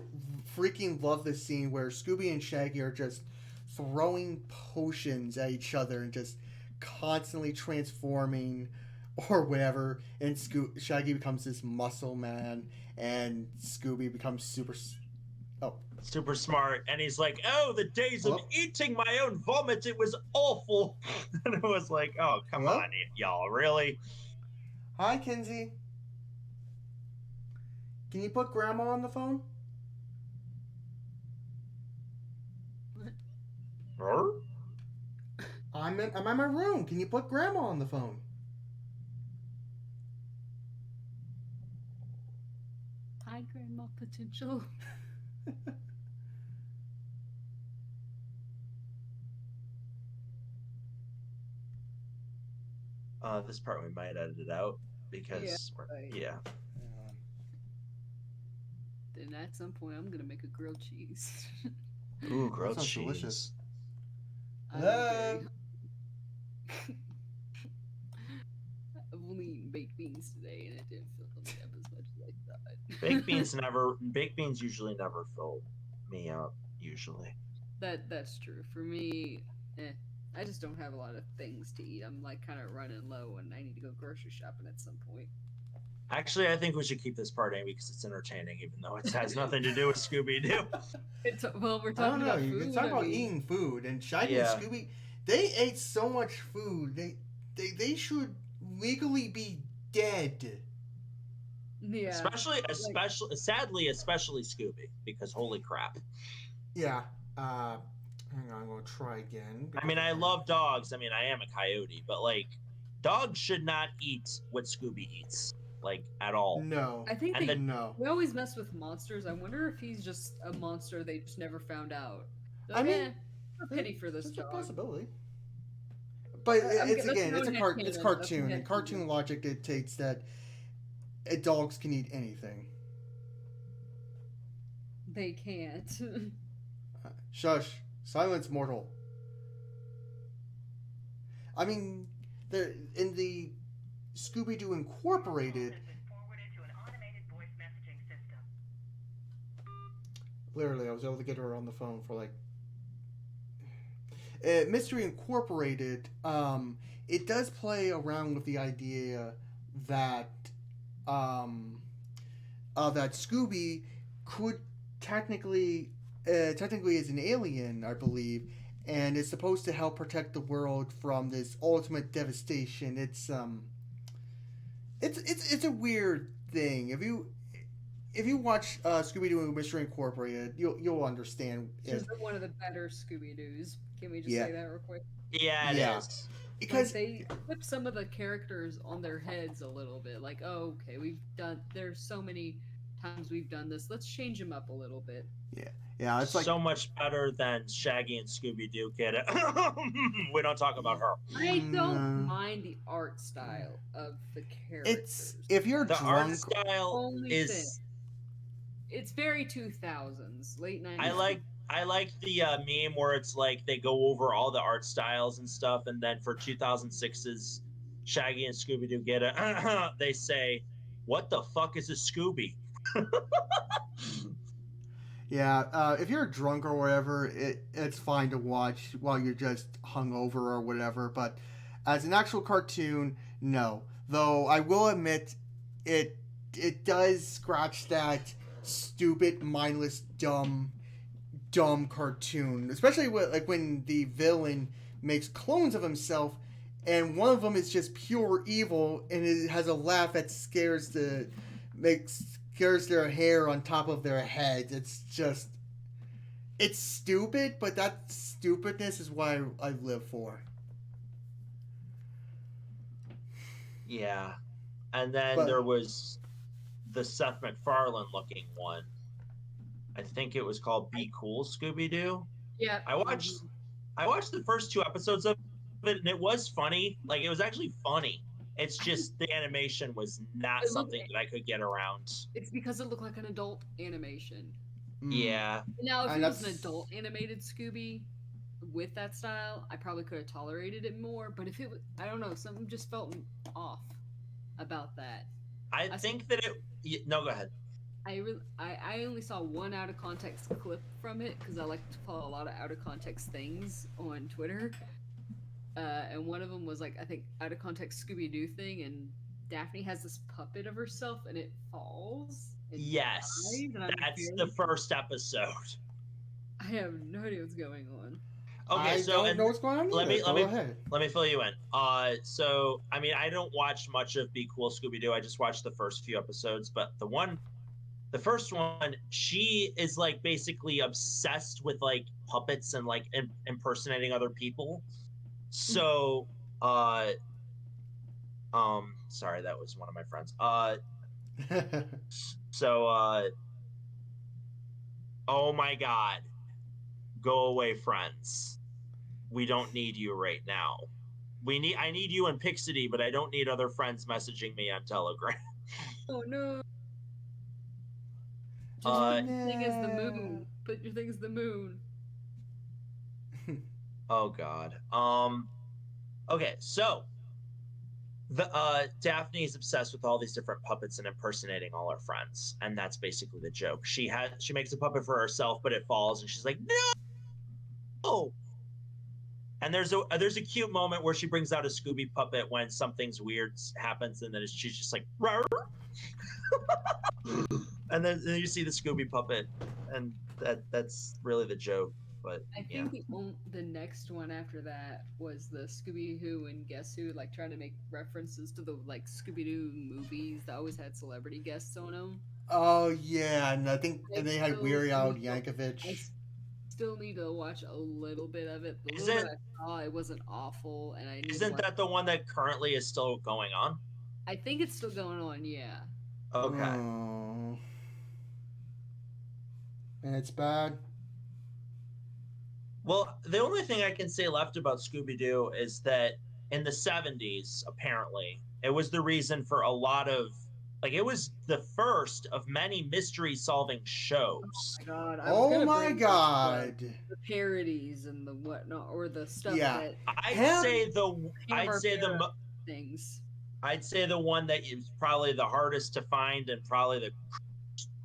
freaking love this scene where Scooby and Shaggy are just throwing potions at each other and just constantly transforming or whatever, and Shaggy becomes this muscle man and Scooby becomes super smart, and he's like, oh, the days of eating my own vomit, it was awful. And it was like, oh, come on, y'all, really? Hi, Kinsey. Can you put Grandma on the phone? Huh? I'm in my room. Can you put Grandma on the phone? Hi, Grandma Potential. This part we might edit it out because Then at some point I'm gonna make a grilled cheese. Ooh, grilled cheese. Delicious. I've only eaten baked beans today, and it didn't fill me up as much as I thought. Baked beans usually never fill me up. Usually. That's true. For me, I just don't have a lot of things to eat. I'm like kind of running low, and I need to go grocery shopping at some point. Actually, I think we should keep this part in because it's entertaining, even though it has nothing to do with Scooby-Doo. We're talking about food. You can talk about eating food, and Shaggy and Scooby, they ate so much food. They should legally be dead. Yeah. Especially Scooby, because holy crap. Yeah. Hang on, I'm going to try again. I mean, I love dogs. I mean, I am a coyote, but like, dogs should not eat what Scooby eats, like at all. No. I think And then No. we always mess with monsters. I wonder if he's just a monster they just never found out. They're I like, mean, no pity for this It's a dog. possibility. But it's that's again, my it's own it's headcanon. cartoon, That's and cartoon logic dictates that dogs can eat anything. They can't. Shush, silence, mortal. I mean, in the Scooby-Doo Incorporated. Literally, I was able to get her on the phone for like Mystery Incorporated. It does play around with the idea that that Scooby could technically is an alien, I believe, and is supposed to help protect the world from this ultimate devastation. It's a weird thing. If you watch Scooby Doo Mystery Incorporated, you'll understand. This is one of the better Scooby Doo's. Can we just Yeah. say that real quick? yeah, it Yeah. is. Because they flip some of the characters on their heads a little bit. Like, oh, okay, there's so many times we've done this. Let's change them up a little bit. yeah, it's like so much better than Shaggy and Scooby Doo. Get it? We don't talk about her. I don't mind the art style of the characters. It's if you're The drunk. art style is. It's very 2000s, late 90s. I like the meme where it's like they go over all the art styles and stuff, and then for 2006's Shaggy and Scooby Doo get it, they say, "What the fuck is a Scooby?" Yeah, if you're drunk or whatever, it's fine to watch while you're just hungover or whatever. But as an actual cartoon, no. Though I will admit, it does scratch that stupid, mindless, dumb cartoon. Especially when the villain makes clones of himself, and one of them is just pure evil, and it has a laugh that scares their hair on top of their heads. It's stupid, but that stupidness is what I live for. Yeah. And then there was the Seth MacFarlane looking one. I think it was called Be Cool Scooby-Doo. Yeah. I watched the first 2 episodes of it, and it was funny. Like, it was actually funny. It's just the animation was not something that I could get around. It's because it looked like an adult animation. Yeah. Now, if it was an adult animated Scooby with that style, I probably could have tolerated it more. But if it was, I don't know, something just felt off about that. I think that it. No, go ahead. I only saw one out of context clip from it because I like to follow a lot of out of context things on Twitter. And one of them was like, I think, out of context Scooby-Doo thing, and Daphne has this puppet of herself and it falls. Yes, that's the first episode. I have no idea what's going on. Okay, I don't know what's going on. Let me fill you in. So I mean, I don't watch much of Be Cool Scooby-Doo. I just watched the first few episodes, but the first one, she is like basically obsessed with like puppets and like impersonating other people. So, sorry, that was one of my friends. Oh my God, go away, friends. We don't need you right now. I need you in Pixity, but I don't need other friends messaging me on Telegram. Oh no. Thing is the moon. Put your things the moon. Oh God. Okay, so Daphne is obsessed with all these different puppets and impersonating all her friends, and that's basically the joke. She makes a puppet for herself, but it falls, and she's like, no. And there's a cute moment where she brings out a Scooby puppet when something's weird happens, and then she's just like, rawr. And then you see the Scooby puppet, and that's really the joke. But I yeah, think the next one after that was the Scooby Who and Guess Who, like trying to make references to the like Scooby Doo movies that always had celebrity guests on them. Oh yeah, and I think I and they had still Weird Al need to, I Yankovic. still need to watch a little bit of it. The little bit isn't I saw, it wasn't awful, and I need to isn't watch. that the one that currently is still going on? I think it's still going on. Yeah. Okay. Oh, and it's bad. Well, the only thing I can say left about Scooby Doo is that in the 70s, apparently, it was the reason for a lot of, like, it was the first of many mystery solving shows. My God, I was Oh gonna my bring up god. the parodies and the whatnot, or the stuff Yeah. that I'd Him. say the I'd say the Hanna-Barbera mo- things. I'd say the one that is probably the hardest to find and probably the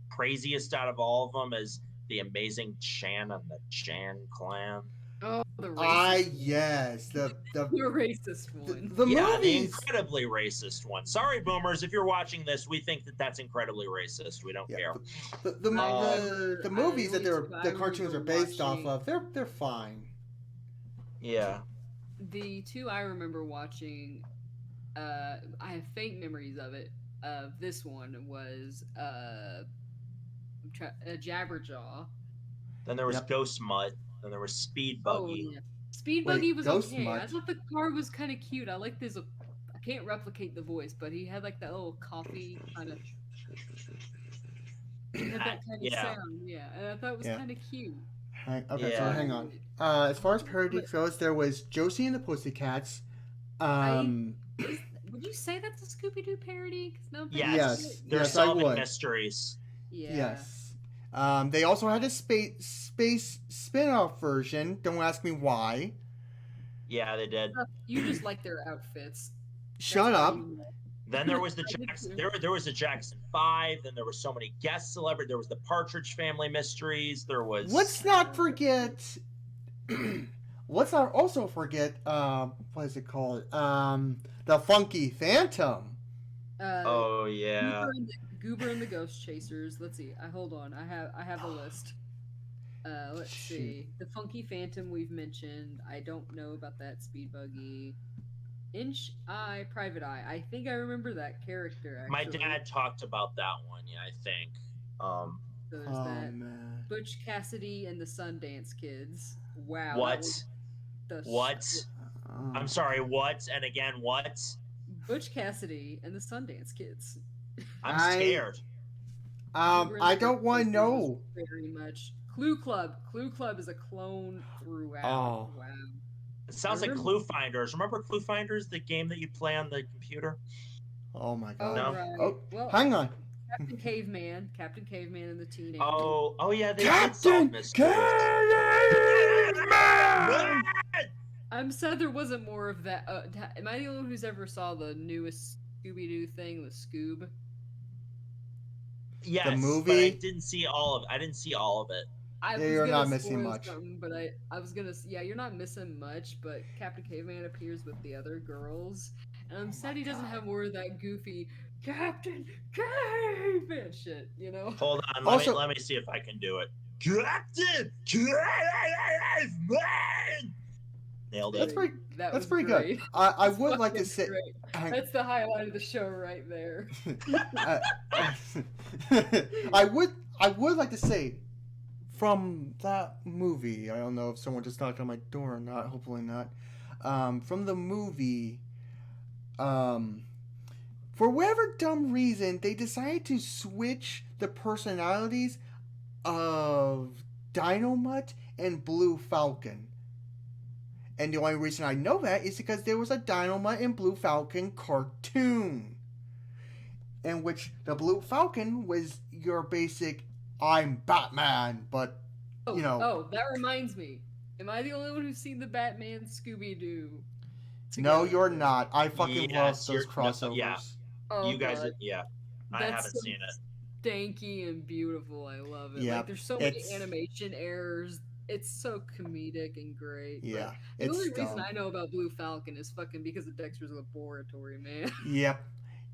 craziest out of all of them is the Amazing Chan and the Chan Clan. Oh, the I racist, yes, the racist one. the Yeah, the movies. incredibly racist one. Sorry, boomers, if you're watching this, we think that that's incredibly racist. We don't Yeah, care. the movies that the cartoons are based off watching, of, they're fine. Yeah. the two I remember watching, I have faint memories of it. Of this one was Jabberjaw. Then there was Yep. Ghost Mutt. Then there was Speed Oh Buggy. yeah, Speed Buggy Wait, was Ghost okay. I Mutt. thought the car was kind of cute. I like this. I can't replicate the voice, but he had like that little coffee kind of. He had that kind of Yeah. sound, yeah, and I thought it was Yeah. kind of cute. Okay, so Yeah. hang on. As far as parodies goes, there was Josie and the Pussycats. Would you say that's a Scooby Doo parody? 'Cause no, Yes. Yes. They're Yes, I solving would. mysteries. Yeah. Yes. They also had a space spin-off version. Don't ask me why. Yeah, they did. You just like their outfits. Shut That's why up. you know. Then there was the I did Jackson. too. There was the Jackson 5. Then there was so many guest celebrities. There was the Partridge Family Mysteries. There was. Let's not forget. Let's not also forget. What is it called? The Funky Phantom. Oh yeah. Goober and the Ghost Chasers. Let's see. Hold on. I have a list. Let's see. The Funky Phantom we've mentioned. I don't know about that. Speed Buggy. Inch Eye, Private Eye. I think I remember that character. Actually. My dad talked about that one. Yeah, I think. So there's that. Man. Butch Cassidy and the Sundance Kids. Wow. What? What? I'm sorry. What? And again, what? Butch Cassidy and the Sundance Kids. I'm scared. I don't want to know. Very much. Clue Club. Clue Club is a clone throughout. Oh. Wow. It sounds like Clue Finders. Remember Clue Finders, the game that you play on the computer? Oh my god. No. Right. Oh, Well, hang on. Captain Caveman and the Teenagers. Oh yeah, they did Captain solve mysteries. Caveman! I'm sad there wasn't more of that. Am I the only one who's ever saw the newest Scooby-Doo thing, the Scoob? Yes, The but I movie? didn't see all of it. I didn't see all of it. I Yeah, was you're gonna not missing spoil much. something, but I was gonna. Yeah, you're not missing much. But Captain Caveman appears with the other girls, and I'm sad he doesn't have more of that goofy Captain Caveman shit. You know. Hold on, Also- let me see if I can do it. Captain Caveman! Nailed That's it. pretty. That That's was pretty great. good. I That's would like to fucking say. great. That's the highlight of the show right there. I would like to say from that movie. I don't know if someone just knocked on my door or not. Hopefully not. From the movie, for whatever dumb reason, they decided to switch the personalities of Dynamite and Blue Falcon. And the only reason I know that is because there was a Dynamite and Blue Falcon cartoon, in which the Blue Falcon was your basic "I'm Batman," but you know. Oh, that reminds me. Am I the only one who's seen the Batman Scooby Doo? No, you're not. I fucking love Yes, those you're- crossovers. yeah. Oh, You guys, God. yeah. I That's haven't so seen it. stanky and beautiful. I love it. Yeah, Like there's so many it's- animation errors. It's so comedic and great. but Yeah, the it's only reason dumb. I know about Blue Falcon is fucking because of Dexter's Laboratory, man.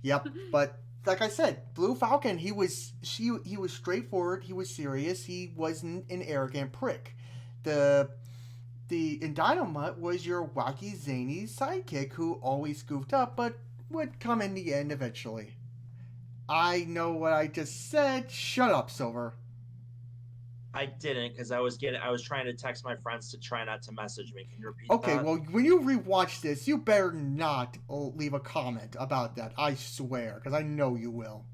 Yep. But like I said, Blue Falcon, he was straightforward. He was serious. He wasn't an arrogant prick. the in Dynamite was your wacky zany sidekick who always goofed up but would come in the end eventually. I know what I just said. Shut up, Silver. I didn't because I was trying to text my friends to try not to message me. Can you repeat Okay, that? well, when you rewatch this, you better not leave a comment about that. I swear, because I know you will.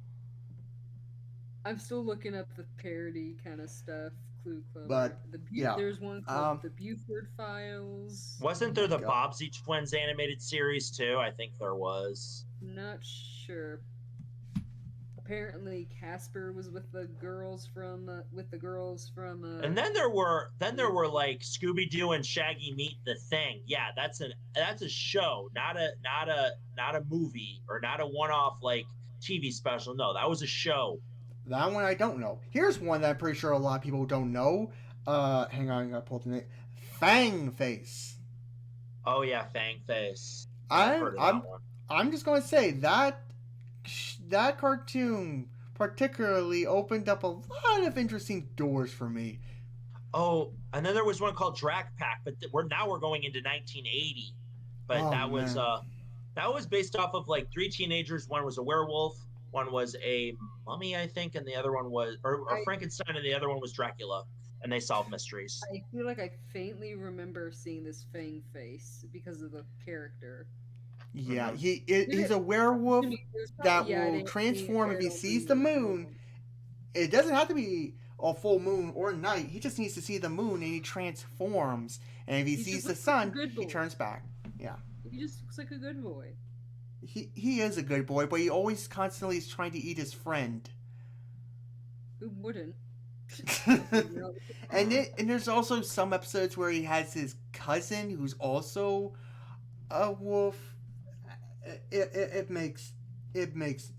I'm still looking up the parody kind of stuff. Clue Club. But yeah, There's one called the Buford Files. Wasn't my there the God. Bobbsey Twins animated series too? I think there was. Not sure. Apparently, Casper was with the girls from And then there were like Scooby Doo and Shaggy Meet the Thing. Yeah, that's a show, not a movie or not a one off like TV special. No, that was a show. That one I don't know. Here's one that I'm pretty sure a lot of people don't know. Hang on, I gotta pull the name. Fang Face. Oh yeah, Fang Face. I've I'm heard of I'm that one. I'm just gonna say that cartoon particularly opened up a lot of interesting doors for me. Oh, and then there was one called Drac Pack, but we're going into 1980. But Oh man. that was based off of like three teenagers. One was a werewolf, one was a mummy, I think, and the other one was or Frankenstein, and the other one was Dracula, and they solved mysteries. I feel like I faintly remember seeing this Fang Face because of the character. Yeah, he's a werewolf that will they transform if aired he on sees the the moon. It doesn't have to be a full moon or night. He just needs to see the moon and he transforms. And if he sees the sun, he turns back. Yeah. He just looks like a good boy. He is a good boy, but he always constantly is trying to eat his friend. Who wouldn't? and there's also some episodes where he has his cousin who's also a wolf. It makes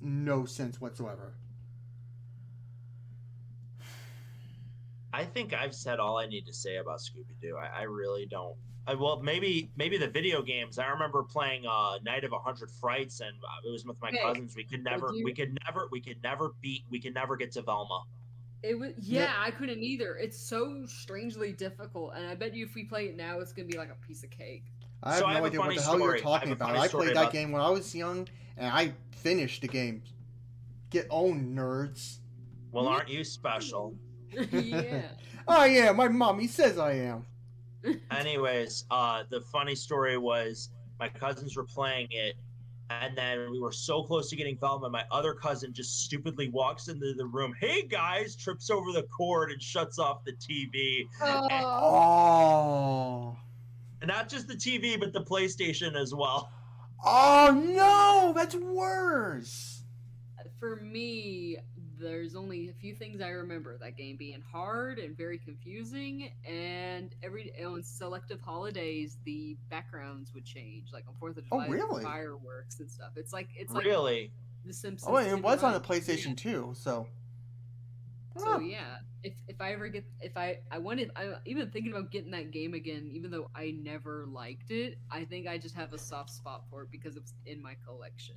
no sense whatsoever. I think I've said all I need to say about Scooby Doo. I really don't. Well, maybe the video games. I remember playing Night of 100 Frights, and it was with my cousins. We could never get to Velma. It was I couldn't either. It's so strangely difficult, and I bet you if we play it now, it's gonna be like a piece of cake. I have no idea what the hell you're talking about. I played that game when I was young, and I finished the game. Get owned, nerds. Well, aren't you special? Yeah. I am. My mommy says I am. Anyways, the funny story was my cousins were playing it, and then we were so close to getting Velma. My other cousin just stupidly walks into the room. Hey guys, trips over the cord and shuts off the TV. Oh. And not just the TV, but the PlayStation as well. Oh no, that's worse. For me, there's only a few things I remember. That game being hard and very confusing, and on selective holidays, the backgrounds would change, like on 4th of July, really? Fireworks and stuff. It's like really The Simpsons. Oh, and it was on the PlayStation 2, so. So yeah, if I ever get I even thinking about getting that game again, even though I never liked it. I think I just have a soft spot for it because it's in my collection.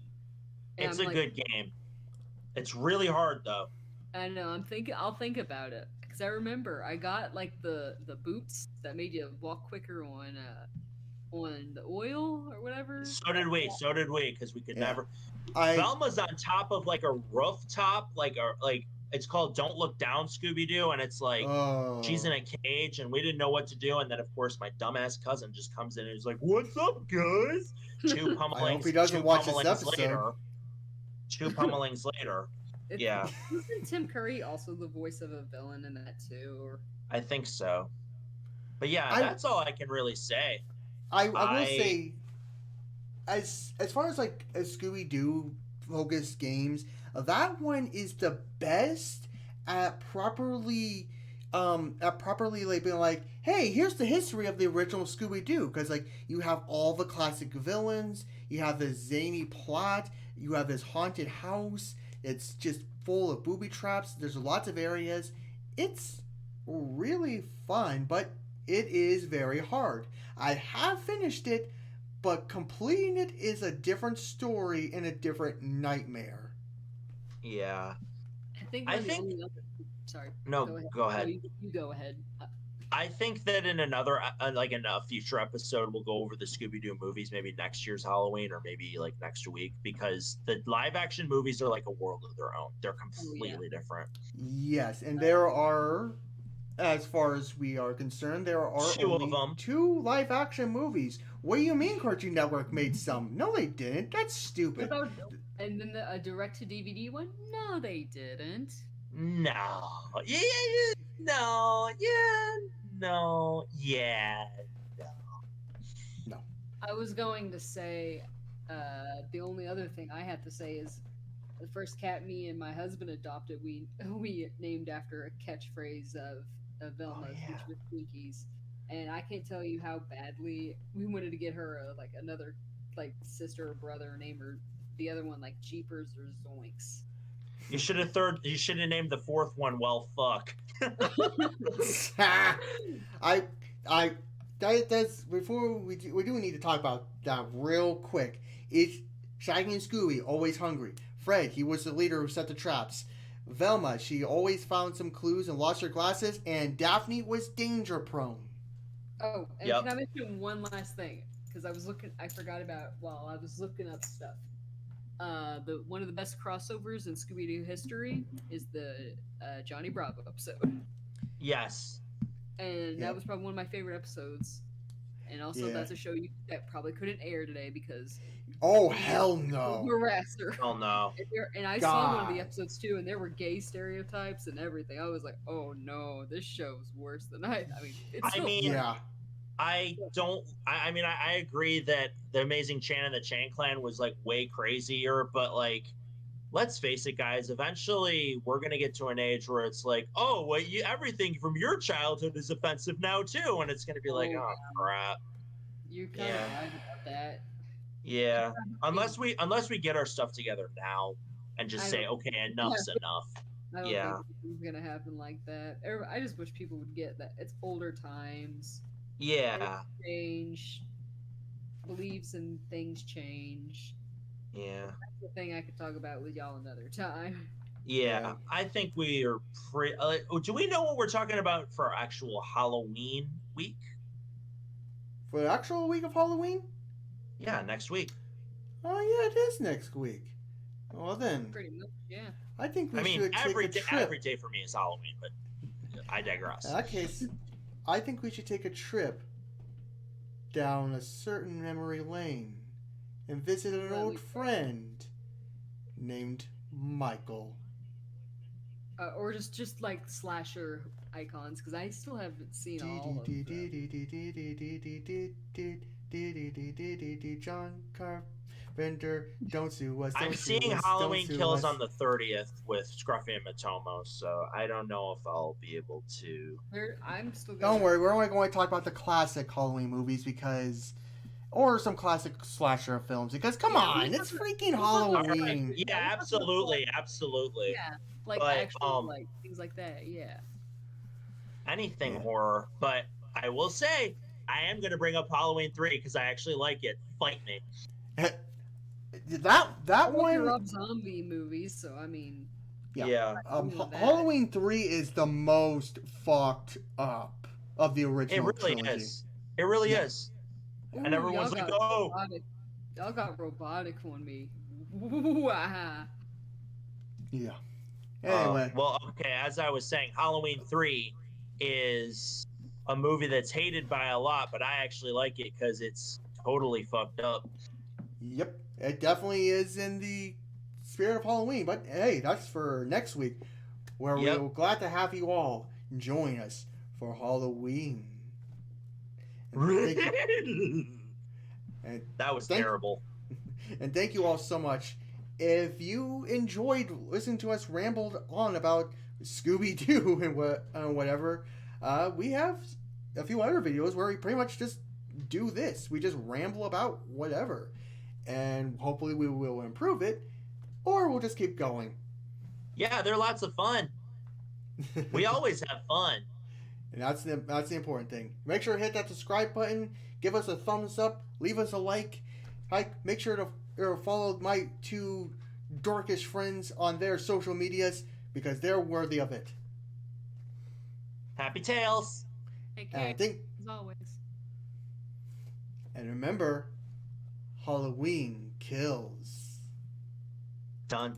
And it's a good game. It's really hard though. I know. I'll think about it because I remember I got like the boots that made you walk quicker on the oil or whatever. So did we, because we could never. Velma's on top of like a rooftop, like it's called Don't Look Down Scooby-Doo, and it's like she's in a cage and we didn't know what to do, and then of course my dumbass cousin just comes in and he's like, "What's up, guys?" Two pummelings. I hope he doesn't watch this episode. Later, two pummelings later. Yeah. Isn't Tim Curry also the voice of a villain in that too? Or... I think so. But yeah, that's all I can really say. I will say, as far as like a Scooby-Doo focused games, that one is the best at properly like being like, hey, here's the history of the original Scooby-Doo, because like you have all the classic villains, you have this zany plot, you have this haunted house. It's just full of booby traps. There's lots of areas. It's really fun, but it is very hard. I have finished it, but completing it is a different story and a different nightmare. Yeah. I think. Sorry. No, go ahead. No, you go ahead. I think that in another, like in a future episode, we'll go over the Scooby-Doo movies, maybe next year's Halloween or maybe like next week, because the live action movies are like a world of their own. They're Oh yeah. completely different. Yes, and there are, as far as we are concerned, there are Two of only them. 2 live action movies. What do you mean Cartoon Network made some? No, they didn't. That's What stupid. about and then the direct to DVD one? No, they didn't. No. Yeah, yeah, no. Yeah, no. Yeah. No. I was going to say, the only other thing I have to say is the first cat me and my husband adopted, we named after a catchphrase of Velma's, yeah. which was Twinkies, and I can't tell you how badly we wanted to get her like another like sister or brother, name her the other one like Jeepers or Zoinks. You should have named the fourth one. Well, fuck. I that's before we do need to talk about that real quick. Is Shaggy and Scooby always hungry? Fred, he was the leader who set the traps. Velma, she always found some clues and lost her glasses, and Daphne was danger prone. Oh, and Yep. can I mention one last thing? Because I forgot about while I was looking up stuff. The one of the best crossovers in Scooby-Doo history is the Johnny Bravo episode, Yes. and Yep. that was probably one of my favorite episodes. And also, Yeah. that's a show that probably couldn't air today because Oh hell no! harasser. Oh no. And I saw one of the God. episodes too, and there were gay stereotypes and everything. I was like, oh no, this show's worse than I mean, it's I still mean, funny. Yeah. I mean, I agree that the Amazing Chan and the Chan Clan was like way crazier, but like, let's face it, guys. Eventually, we're gonna get to an age where it's like, oh, well, everything from your childhood is offensive now too, and it's gonna be like, Oh, oh crap. you're kind Yeah. of right about that. Yeah. Unless we get our stuff together now and just I say, don't- okay, enough's enough. I don't Yeah. think it's gonna happen like that. I just wish people would get that it's older times. Yeah. Change. Beliefs and things change. Yeah. That's the thing I could talk about with y'all another time. Yeah. Yeah. I think we are pretty. Do we know what we're talking about for our actual Halloween week? For the actual week of Halloween? Yeah, next week. Oh yeah, it is next week. Well then, Pretty much, yeah. I think we I mean, should take every a day, trip. every day for me is Halloween, but I digress. In that case, I think we should take a trip down a certain memory lane and visit an Well, old friend named Michael. Or just like slasher icons, because I still haven't seen all of them. John Carpenter, don't sue us. I'm don't sue seeing us, Halloween don't sue Kills us. on the 30th with Scruffy and Matomo, so I don't know if I'll be able to. I'm still. Don't worry, we're only going to talk about the classic Halloween movies because, or some classic slasher films because come Yeah, on, it's freaking Halloween. Yeah, absolutely, absolutely. Yeah, like But, actual like things like that. Yeah. Anything Yeah. horror, but I will say I am going to bring up Halloween 3 because I actually like it. Fight me. That I one. Rob Zombie movies, so I mean. Yeah. That. Halloween 3 is the most fucked up of the It original really trilogy. is. It really Yeah. is. And everyone's y'all like, got oh. robotic. Y'all got robotic on me. Wah. Yeah. Anyway, Well, okay, as I was saying, Halloween 3 is a movie that's hated by a lot, but I actually like it because it's totally fucked up. yep, it definitely is in the spirit of Halloween. But hey, that's for next week, where Yep. we're glad to have you all join us for Halloween. And thank you- and That was thank- terrible. And thank you all so much. If you enjoyed listening to us rambled on about Scooby-Doo and whatever, we have a few other videos where we pretty much just do this. We just ramble about whatever. And hopefully we will improve it, or we'll just keep going. Yeah, they're lots of fun. We always have fun. And that's the important thing. Make sure to hit that subscribe button, give us a thumbs up, leave us a like. Make sure to follow my two dorkish friends on their social medias because they're worthy of it. Happy Tales. Take And I care, think, as always. and remember, Halloween kills. Done.